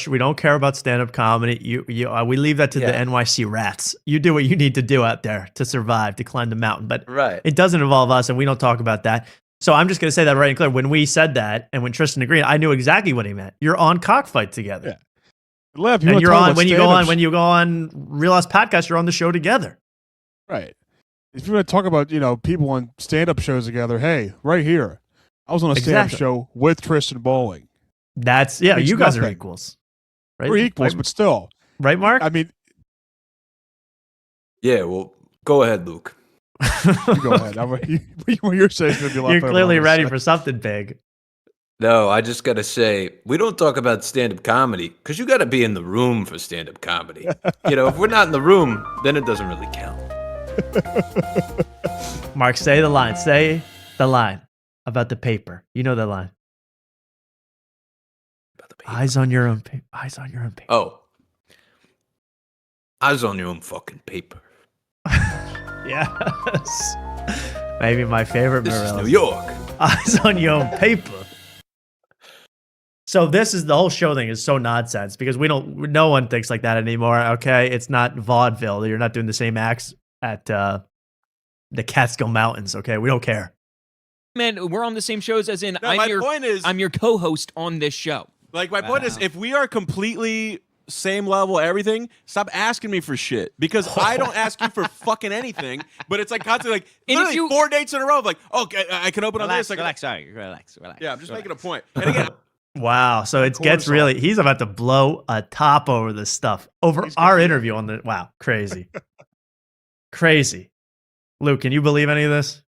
stand-up comedy. We leave that to the
Yeah.
NYC rats. You do what you need to do out there to survive, to climb the mountain. But
Right.
it doesn't involve us, and we don't talk about that. So I'm just going to say that right and clear. When we said that, and when Tristan agreed, I knew exactly what he meant. You're on Cockfight together,
Yeah. Lev, you
and
wanna
you're
talk
on
about
when
stand-ups?
you go on Real Ass Podcast. You're on the show together.
Right. If you want to talk about, people on stand-up shows together, hey, right here. I was on a stand-up
Exactly.
show with Tristan Bowling.
That's
Means
you guys are
nothing.
equals, right?
We're equals,
right,
but still.
right, Mark?
I mean,
Yeah, well, go ahead, Luke.
you go ahead. What you're saying is going to be a lot
You're
better
clearly
than
ready
what
for something big.
No, I just got to say, we don't talk about stand-up comedy because you got to be in the room for stand-up comedy. If we're not in the room, then it doesn't really count.
Mark, say the line. Say the line about the paper. You know the line.
About the paper.
Eyes on your own paper. Eyes on your own paper.
Oh. Eyes on your own fucking paper.
Yes. Maybe my favorite
This is
Morales.
New York.
Eyes on your own paper. So this is the whole show thing is so nonsense because no one thinks like that anymore. Okay, it's not vaudeville. You're not doing the same acts at the Catskill Mountains. Okay, we don't care.
Man, we're on the same shows as in
No, my point is,
I'm your co-host on this show.
like, my point is, if we are completely same level, everything, stop asking me for shit because I don't ask you for fucking anything. But it's like constantly like
And if
literally
you-
4 dates in a row. Of like, okay, I can open on
Relax,
this. I can,
relax, sorry, relax.
yeah, I'm just making a point. And again,
Wow. So it gets
Cortisol.
really. He's about to blow a top over this stuff over
He's
our
gonna-
interview on the. Wow, crazy, crazy. Luke, can you believe any of this?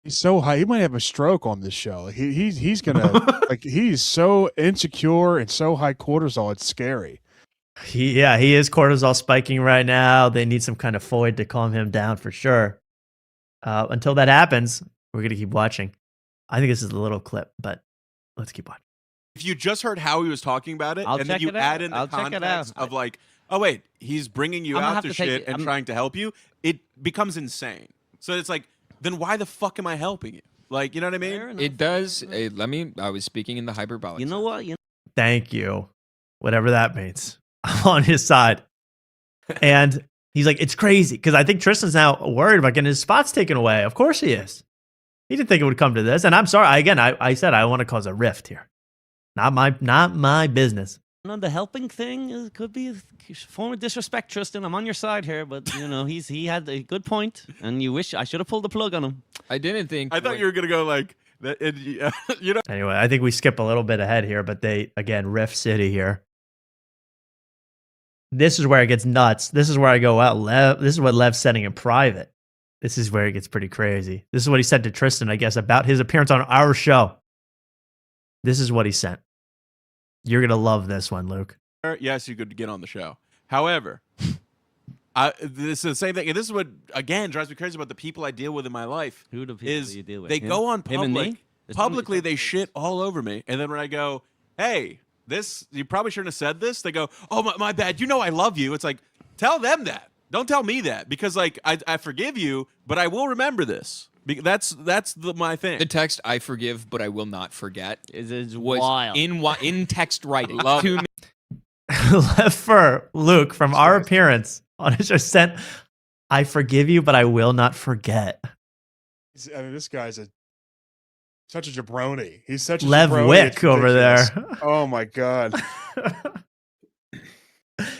He's so high. He might have a stroke on this show. He's gonna like he's so insecure and so high cortisol. It's scary.
He is cortisol spiking right now. They need some kind of Foid to calm him down for sure. Until that happens, we're gonna keep watching. I think this is a little clip, but let's keep watching.
if you just heard how he was talking about it,
I'll
and then
check
you
it out.
add in the
I'll check it
context
out.
of like, oh wait, he's bringing you
I'm gonna
out
have
to
to take
shit
it-
and
I'm-
trying to help you, it becomes insane. So it's like, then why the fuck am I helping you? Like, you know what I mean?
Fair enough.
It does. I was speaking in the hyperbolic.
You know what? You
Thank you, whatever that means. I'm on his side, and he's like, it's crazy because I think Tristan's now worried about getting his spots taken away. Of course he is. He didn't think it would come to this, and I'm sorry. I said I want to cause a rift here. Not my business.
know, the helping thing could be a form of disrespect, Tristan. I'm on your side here, but you know he had a good point, and you wish I should have pulled the plug on him.
I didn't think.
I thought you were gonna go like that. You know,
Anyway, I think we skip a little bit ahead here, but they again Rift City here. This is where it gets nuts. This is where I go out. Lev. This is what Lev's sending in private. This is where it gets pretty crazy. This is what he said to Tristan, I guess, about his appearance on our show. This is what he sent. You're gonna love this one, Luke.
yes, you could get on the show. However, this is the same thing, and this is what again drives me crazy about the people I deal with in my life.
Who the people
Is
you deal with?
they
Him?
go on
Him and me?
public,
There's too many
publicly they
fucking-
shit all over me, and then when I go, hey, this you probably shouldn't have said this. They go, oh my bad. You know I love you. It's like tell them that. Don't tell me that because like I forgive you, but I will remember this. That's my thing.
the text "I forgive, but I will not forget"
It's
was
wild.
in text writing
Love
to me.
Left for Luke from our appearance on his show sent. I forgive you, but I will not forget.
I mean, this guy's such a jabroni. He's such a
Lev
jabroni,
Wick
it's
over
ridiculous.
there.
Oh my god.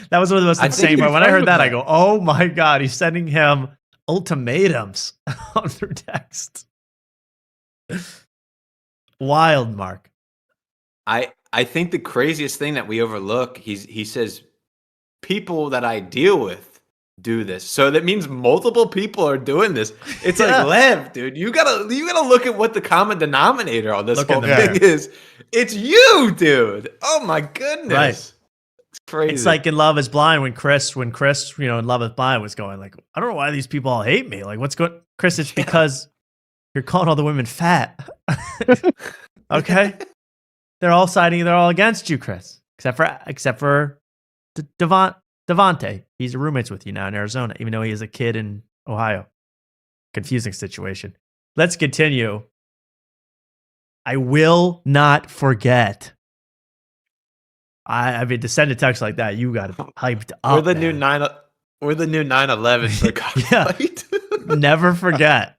That was one of the most
I think
insane.
he's
But when I
fine
heard
with
that, I
that.
go, "Oh my god!" He's sending him ultimatums on through text. Wild, Mark.
I think the craziest thing that we overlook, he says people that I deal with do this. So that means multiple people are doing this. It's
Yeah.
like Lev, dude, you gotta look at what the common denominator on this
Look in
whole
the
thing
mirror.
is. It's you, dude. Oh my goodness.
Right.
It's crazy.
It's like in Love Is Blind when Chris, you know, in Love Is Blind was going like, I don't know why these people all hate me. Like, what's going, Chris? It's because you're calling all the women fat. Okay, they're all against you, Chris, except for Devontae. He's roommates with you now in Arizona, even though he is a kid in Ohio. Confusing situation. Let's continue. I will not forget. I mean, to send a text like that, you got hyped up.
we're the new
man.
9/11 for Cockfight.
Never forget.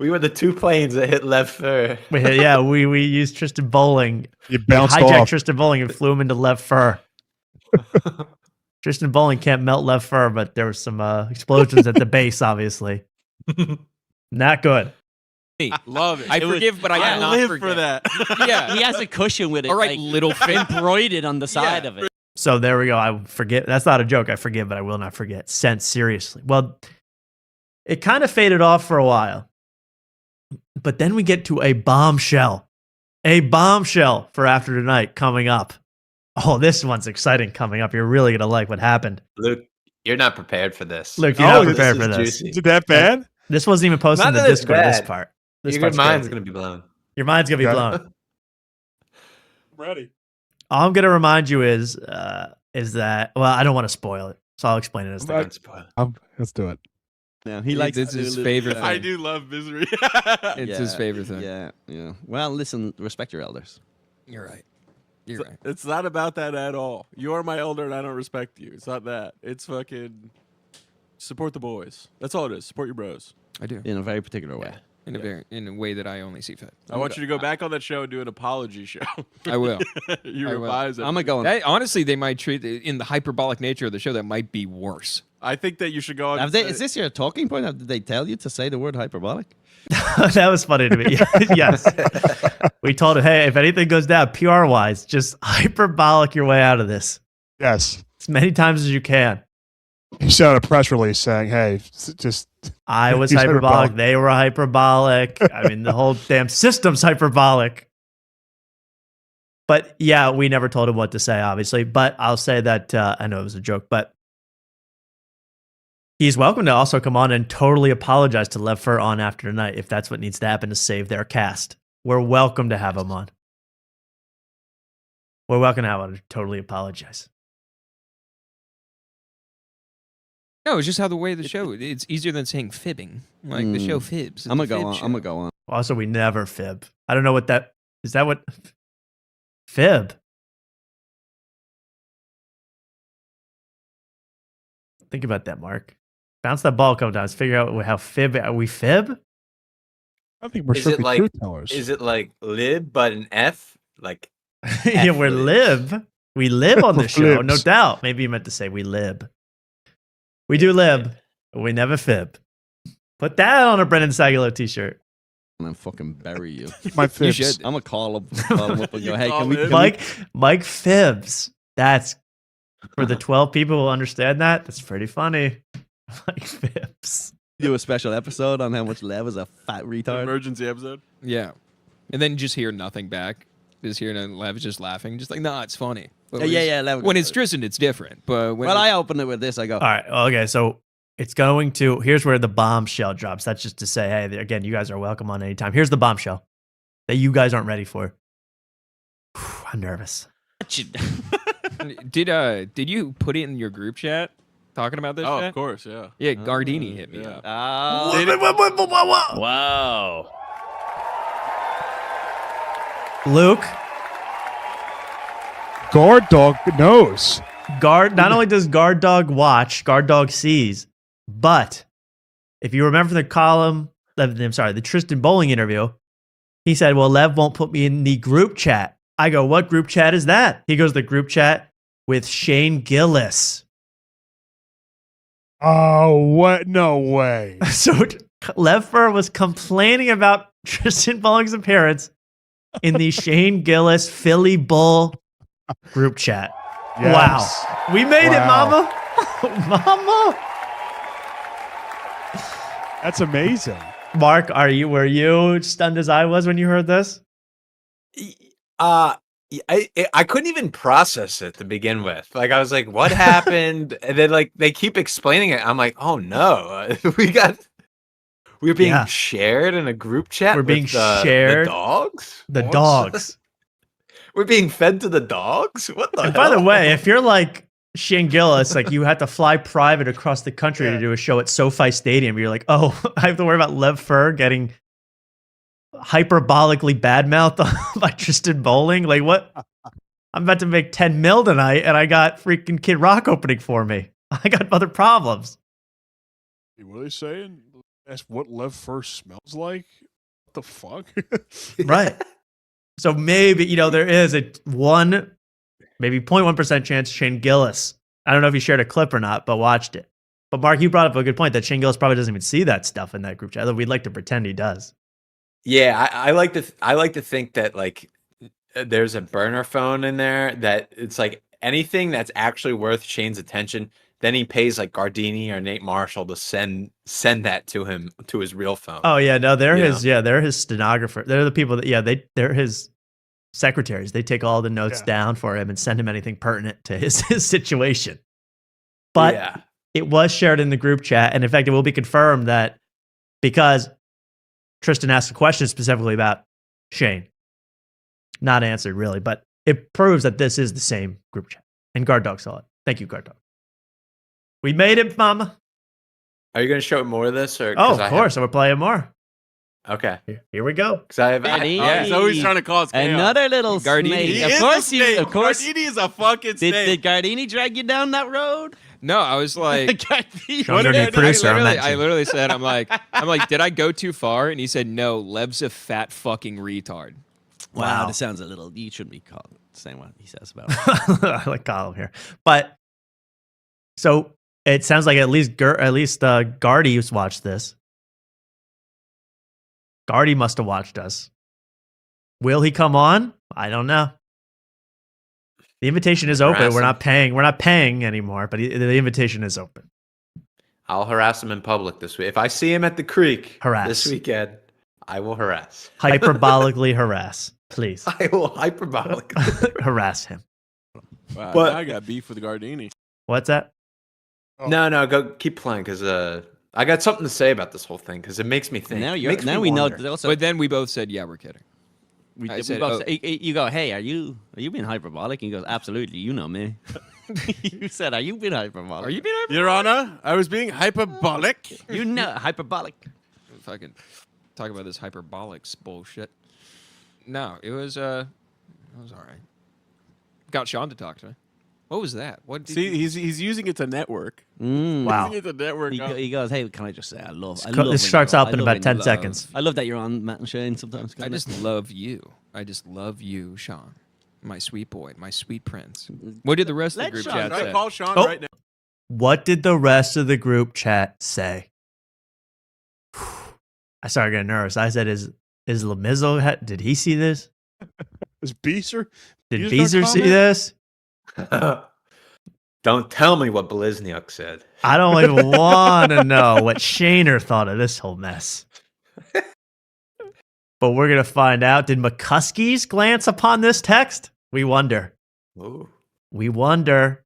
We were the two planes that hit left fur.
We used Tristan Bowling.
You bounced
Hijacked
off.
Tristan Bowling and flew him into left fur. Tristan Bowling can't melt left fur, but there were some explosions at the base, obviously. Not good.
Love it.
I
It was-
forgive, but I
I
will not
live
forget.
for that.
Yeah.
He has a cushion with it.
All right,
like,
little finger.
embroidered on the side of it.
So there we go. I forget. That's not a joke. I forgive, but I will not forget. Sent seriously. Well, it kind of faded off for a while. But then we get to a bombshell. A bombshell for after tonight coming up. Oh, this one's exciting coming up. You're really going to like what happened.
Luke, you're not prepared for this.
Luke, you're
Oh,
not
this
prepared
is
for this.
juicy.
Is it that bad?
This wasn't even posted in
Not
the
that it's
Discord, this
bad.
part. This
Your
part's
mind's
crazy.
gonna be blown.
Your mind's going to be
Okay.
blown.
Ready.
all I'm gonna remind you is that I don't want to spoil it, so I'll explain it as the
Don't spoil it.
Let's do it.
Yeah, he likes
It's
to do
his
a little
favorite
bit.
thing.
I do love misery.
It's his favorite thing.
Yeah, yeah. Well, listen, respect your elders.
You're right. You're right.
It's not about that at all. You are my elder and I don't respect you. It's not that. It's fucking support the boys. That's all it is. Support your bros.
I do.
In a very particular way.
In a way that I only see fit.
I want you to go back on that show and do an apology show.
I will.
You
I will.
revise it.
I'm gonna go on.
Honestly, they might treat in the hyperbolic nature of the show that might be worse.
I think that you should go on.
Have they, is this your talking point? Did they tell you to say the word hyperbolic?
That was funny to me. Yes. We told him, hey, if anything goes down PR wise, just hyperbolic your way out of this
Yes.
as many times as you can.
He sent out a press release saying, "Hey, just
I was
He's
hyperbolic.
hyperbolic.
They were hyperbolic. I mean, the whole damn system's hyperbolic. But yeah, we never told him what to say, obviously. But I'll say that I know it was a joke, but he's welcome to also come on and totally apologize to Lev Fur on After Tonight if that's what needs to happen to save their cast. We're welcome to have him on. We're welcome to have him to totally apologize.
No, it's just how the way of the show. It's easier than saying fibbing. Like the show fibs.
I'm gonna
It's a
go
fib
on.
show.
I'm gonna go on.
Also, we never fib. I don't know what that is. That what fib? Think about that, Mark. Bounce that ball a couple times. Figure out how fib. Are we fib?
I think we're
Is it
strictly
like-
truth tellers."
Is it like lib but an F? Like
Yeah, we're
Athletes.
live. We live on
We're
this show, no
libs.
doubt. Maybe you meant to say we lib. We do lib, but we never fib. Put that on a Brendan Sagalo t-shirt.
And then fucking bury you.
My
You
fibs.
should.
I'm gonna call him up and
You
go, hey,
call
can we?
him?
Can we
Mike Fibs. That's for the 12 people who understand that. That's pretty funny. Mike Fibs.
do a special episode on how much Lev is a fat retard?
Emergency episode.
Yeah. And then just hear nothing back. Just hearing Lev just laughing. Just like, nah, it's funny. But
Yeah,
when
yeah,
it's-
yeah. Lev
When it's Tristan, it's different. But when
well, I opened it with this. I go,
All right. Okay. So it's going to, here's where the bombshell drops. That's just to say, hey, again, you guys are welcome on any time. Here's the bombshell that you guys aren't ready for. I'm nervous.
did you put it in your group chat talking about this?
Oh,
shit?
of course, yeah.
Yeah, Gardini hit me
yeah.
up.
Wow.
Luke,
Guard dog knows.
not only does Guard Dog watch, Guard Dog sees, but if you remember the the Tristan Bowling interview, he said, well, Lev won't put me in the group chat. I go, what group chat is that? He goes, the group chat with Shane Gillis.
Oh, what? No way.
So Lev Fur was complaining about Tristan Bowling's appearance in the Shane Gillis Philly Bull group chat.
Yes.
Wow. We made it,
Wow.
Mama. Mama.
That's amazing.
Mark, were you stunned as I was when you heard this?
I couldn't even process it to begin with. Like I was like, what happened? And then like they keep explaining it. I'm like, oh no, we're being
Yeah.
shared in a group chat.
We're being
with the
shared.
dogs.
The
What?
dogs.
We're being fed to the dogs. What the?
And by the
hell?
way, if you're like Shane Gillis, like you had to fly private across the country to do a show at SoFi Stadium, you're like, oh, I have to worry about Lev Fur getting hyperbolically badmouthed by Tristan Bowling. Like what? I'm about to make 10 mil tonight, and I got freaking Kid Rock opening for me. I got other problems.
You really saying that's what Lev first smells like? What the fuck?
Right. So maybe, there is maybe 0.1% chance Shane Gillis. I don't know if he shared a clip or not, but watched it. But Mark, you brought up a good point that Shane Gillis probably doesn't even see that stuff in that group chat. Although we'd like to pretend he does.
Yeah, I like to think that like there's a burner phone in there that it's like anything that's actually worth Shane's attention. Then he pays like Gardini or Nate Marshall to send that to him to his real phone.
Oh yeah, no, they're
You
they're his stenographer. They're the people that they're his secretaries. They take all the notes down for him and send him anything pertinent to his situation. But
yeah.
it was shared in the group chat, and in fact, it will be confirmed that because Tristan asked a question specifically about Shane, not answered really, but it proves that this is the same group chat. And Guard Dog saw it. Thank you, Guard Dog. We made it, Mama.
Are you going to show more of this? Or
Oh, of course. We're playing more.
Okay.
Here we go.
Because I have.
Yeah.
He's always trying to cause chaos.
Another little
Gardini.
snake.
He
Of
is
course,
a snake.
of course.
Gardini is a fucking snake.
Did Gardini drag you down that road?
No, I was like,
Gardini.
Sean's our new
did
producer.
I
I'm
literally,
mentioning.
I literally said, I'm like, did I go too far? And he said, no, Lev's a fat fucking retard.
Wow,
Wow.
this sounds a little. You shouldn't be called saying what he says about.
I like Colin here. But so it sounds like at least Gardy's watched this. Gardy must have watched us. Will he come on? I don't know. The invitation is open.
Harass
We're
him.
not paying. We're not paying anymore, but the invitation is open.
I'll harass him in public this week. If I see him at the creek
Harass.
this weekend, I will harass.
Hyperbolically harass, please.
I will hyperbolic.
Harass him.
Wow,
But-
now I got beef with Gardini.
What's that?
No, go keep playing because I got something to say about this whole thing because it makes me think.
now
Makes me
we know.
wonder.
Also,
But then we both said, yeah, we're kidding.
we,
I
we
said,
both
oh.
say- you go, hey, are you being hyperbolic? And he goes, absolutely. You know me. You said, are you being hyperbolic?
Are you being
Your Honor, I was being hyperbolic.
You know hyperbolic.
fucking talk about this hyperbolics bullshit? No, it was all right. Got Sean to talk to me. What was that? What did
See, he's using it to network.
Wow.
Using it to network.
He goes, hey, can I just say I love.
This
I love when
starts
you-
up
I
in
love
about
when
10
you-
seconds.
I love that you're on Matt and Shane sometimes.
I just love you. I just love you, Sean. My sweet boy, my sweet prince. What did the rest of the
Let
group
Sean
chat
Should I
say?
call Sean
Oh.
right now?
What did the rest of the group chat say? I started getting nervous. I said, "Is Lamizzo? Did he see this?
Is Beezer?
Did
Beezer's
Beezer
gonna
see
comment?
this?
Don't tell me what Blizniuk said.
I don't even want to know what Shaner thought of this whole mess. But we're gonna find out. Did McCuskey's glance upon this text? We wonder.
Ooh.
We wonder.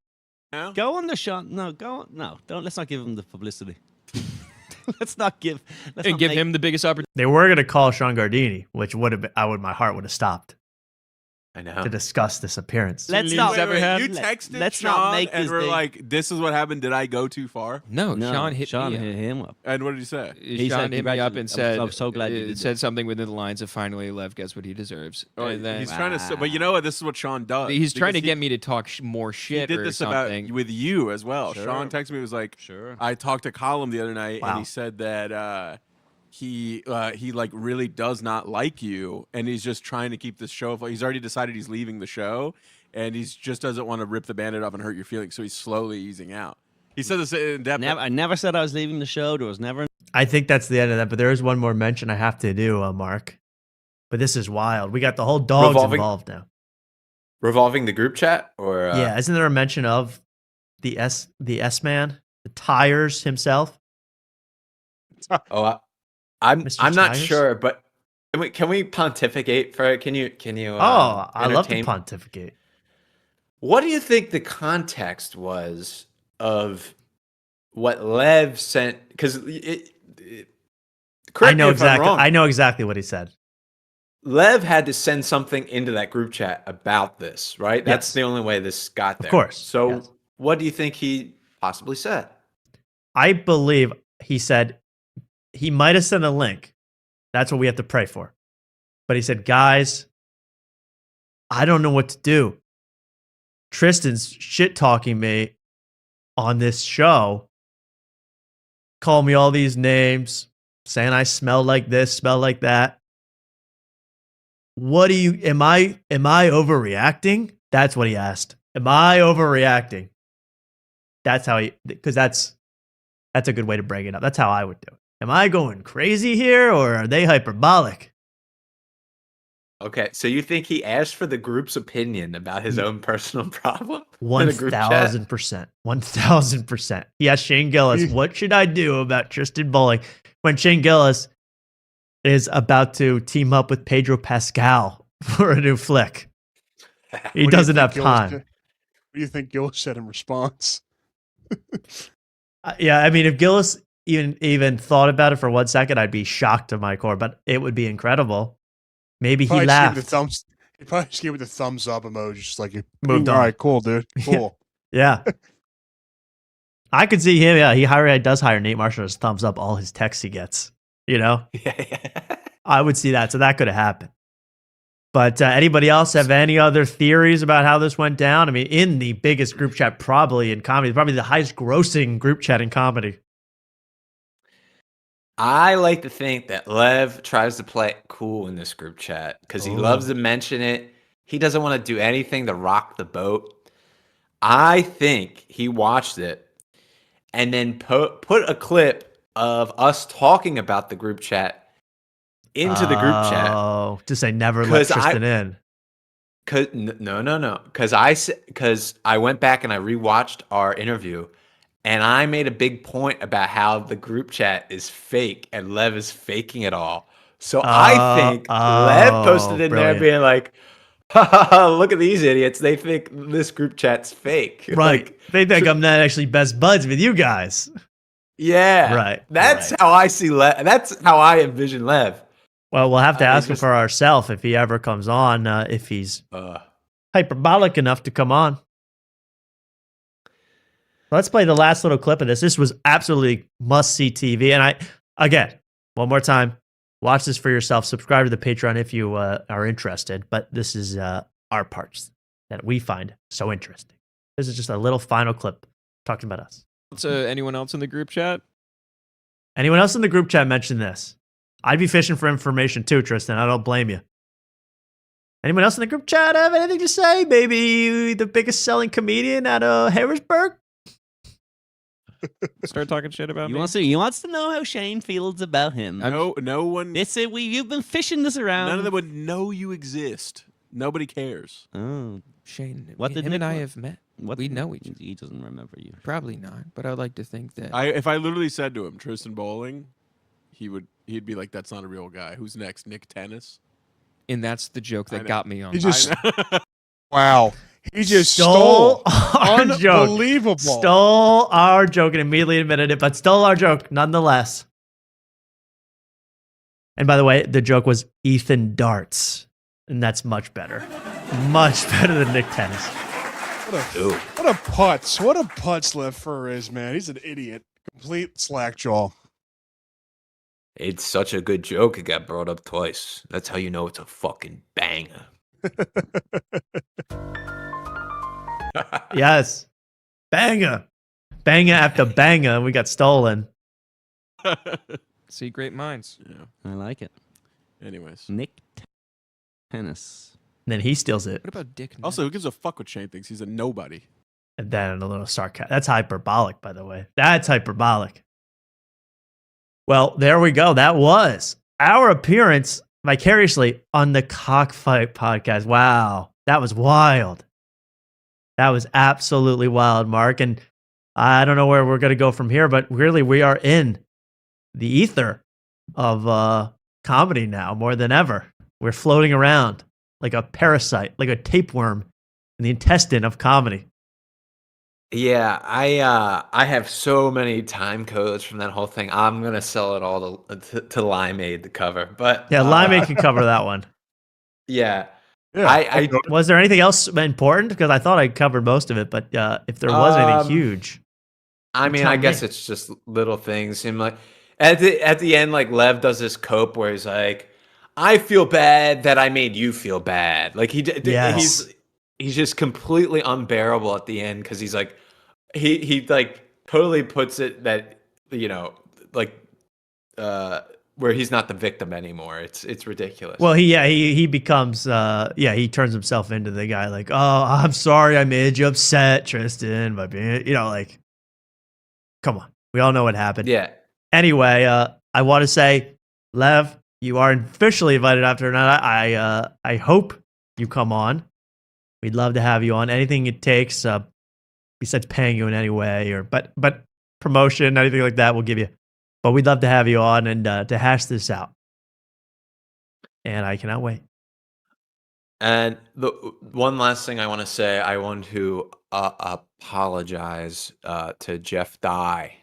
Now?
Go on the Sean. No, go on. No, don't. Let's not give him the publicity. let's not give. Let's
And
not
give
make-
him the biggest opportunity.
They were gonna call Sean Gardini, which would have been. My heart would have stopped
I know.
to discuss this appearance.
Let's
Leaves
not.
ever had?
You
let-
texted
let's
Sean
not make
and
this
we're
big.
like, "This is what happened. Did I go too far?"
No,
No,
Sean hit
Sean
me
hit
up.
him up.
And what did he say?
He
Sean
said,
hit me up and
"Congratulations.
said,
I'm so glad you did
said
this."
something within the lines of finally Lev gets what he deserves.
Oh,
and then
he's trying to. But you know what? This is what Sean does.
he's trying to
because
get me to talk more
He
shit
did
or
this
something.
about with you as well.
Sure.
Sean texted me. Was like,
Sure.
I talked to Colin the other night,
Wow.
and he said that he like really does not like you, and he's just trying to keep this show afloat. He's already decided he's leaving the show, and he's just doesn't want to rip the Band-Aid off and hurt your feelings, so he's slowly easing out. He said this in depth.
I never said I was leaving the show. There was never.
I think that's the end of that. But there is one more mention I have to do, Mark. But this is wild. We got the whole dogs
Revolving-
involved now.
Revolving the group chat or
Yeah, isn't there a mention of the S man, the tires himself?
Oh, I'm
Mr.
not
Tires?
sure, but can we pontificate for it? Can you?
Oh, I love to
entertain-
pontificate.
What do you think the context was of what Lev sent? Because correct
I know
me if I'm
exactly.
wrong.
I know exactly what he said.
Lev had to send something into that group chat about this, right? That's
Yes.
the only way this got there.
course,
So,
yes.
what do you think he possibly said?
I believe he said he might have sent a link. That's what we have to pray for. But he said, guys, I don't know what to do. Tristan's shit talking me on this show, call me all these names, saying I smell like this, smell like that. What do you, am I overreacting? That's what he asked. Am I overreacting? That's how because that's a good way to bring it up. That's how I would do it. Am I going crazy here or are they hyperbolic?
Okay, so you think he asked for the group's opinion about his own personal problem? in a group chat?
1,000%. 1,000%. He asked Shane Gillis, what should I do about Tristan Bowling? When Shane Gillis is about to team up with Pedro Pascal for a new flick. He
What do you
doesn't
think
have
Gillis
time.
said- What do you think Gillis said in response?
Yeah, I mean, if Gillis even thought about it for 1 second, I'd be shocked to my core, but it would be incredible. Maybe he
Probably
laughed.
He He probably just gave it the thumbs up emoji, just like
Moved
all
on.
right, cool, dude, cool.
Yeah. I could see him. Yeah, he does hire Nate Marshall as thumbs up all his texts he gets. You know,
Yeah.
I would see that. So that could have happened. But anybody else have any other theories about how this went down? I mean, in the biggest group chat probably in comedy, probably the highest grossing group chat in comedy.
I like to think that Lev tries to play it cool in this group chat because he loves to mention it. He doesn't want to do anything to rock the boat. I think he watched it and then put a clip of us talking about the group chat into the group chat.
Oh, to say never let Tristan in.
No. Because I went back and I rewatched our interview, and I made a big point about how the group chat is fake and Lev is faking it all. So I think Lev posted in
brilliant.
there being like, ha, ha, ha, look at these idiots. They think this group chat's fake.
Right.
Like,
They think I'm not actually best buds with you guys.
yeah.
Right,
That's
right.
how I see Lev. That's how I envision Lev.
Well, we'll have to ask him
just-
for ourselves if he ever comes on, if he's hyperbolic enough to come on. Let's play the last little clip of this. This was absolutely must-see TV. And again, one more time, watch this for yourself. Subscribe to the Patreon if you are interested. But this is our parts that we find so interesting. This is just a little final clip talking about us.
Anyone else in the group chat?
Anyone else in the group chat mentioned this? I'd be fishing for information too, Tristan. I don't blame you. Anyone else in the group chat have anything to say? Maybe the biggest selling comedian out of Harrisburg?
Start talking shit about me.
He wants to know how Shane feels about him.
No one.
You've been fishing this around.
None of them would know you exist. Nobody cares.
Oh,
Shane,
What did
him
Nick
and I
want?
have met.
what?
We know each other.
He doesn't remember you.
Probably not, but I'd like to think that.
If I literally said to him Tristan Bowling, he'd be like, "That's not a real guy." Who's next? Nick Tennis.
And that's the joke
I
that
know.
got me on.
He just wow. He just
Stole our joke.
Unbelievable.
Stole our joke and immediately admitted it, but stole our joke nonetheless. And by the way, the joke was Ethan Darts. And that's much better. Much better than Nick Tennis.
What a putz. What a putz Lev Fur is, man. He's an idiot. Complete slack jaw.
It's such a good joke. It got brought up twice. That's how you know it's a fucking banger.
Yes. Banger. Banger after banger. We got stolen.
See, great minds.
Yeah.
I like it.
Anyways.
Nick Tennis.
And then he steals it.
What about Dick?
Also, who gives a fuck what Shane thinks? He's a nobody.
And then a little sarcasm. That's hyperbolic, by the way. That's hyperbolic. Well, there we go. That was our appearance vicariously on the Cockfight podcast. Wow. That was wild. That was absolutely wild, Mark. And I don't know where we're going to go from here, but really we are in the ether of comedy now more than ever. We're floating around like a parasite, like a tapeworm in the intestine of comedy.
Yeah, I have so many time codes from that whole thing. I'm gonna sell it all to Limeade to cover. But
Yeah, Limeade can cover that one.
yeah,
Yeah.
I
Was there anything else important? Because I thought I covered most of it, but if there was anything huge.
mean,
Tell
I guess
me.
it's just little things. Seem like at the end, like Lev does this cope where he's like, "I feel bad that I made you feel bad." Like
Yes.
he's just completely unbearable at the end because he's like he like totally puts it that like where he's not the victim anymore. It's ridiculous.
Well, he becomes he turns himself into the guy like, "Oh, I'm sorry I made you upset, Tristan, by being, like, come on. We all know what happened."
yeah.
Anyway, I want to say, Lev, you are officially invited after tonight. I hope you come on. We'd love to have you on. Anything it takes, besides paying you in any way, but promotion, anything like that, we'll give you. But we'd love to have you on and to hash this out. And I cannot wait.
And the one last thing I want to say, I want to apologize to Jeff Dye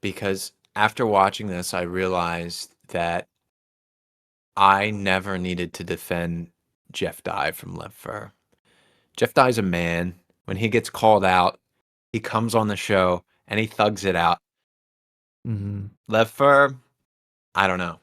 because after watching this, I realized that I never needed to defend Jeff Dye from Lev Fur. Jeff Dye's a man. When he gets called out, he comes on the show and he thugs it out.
Mhm.
Lev Fur, I don't know.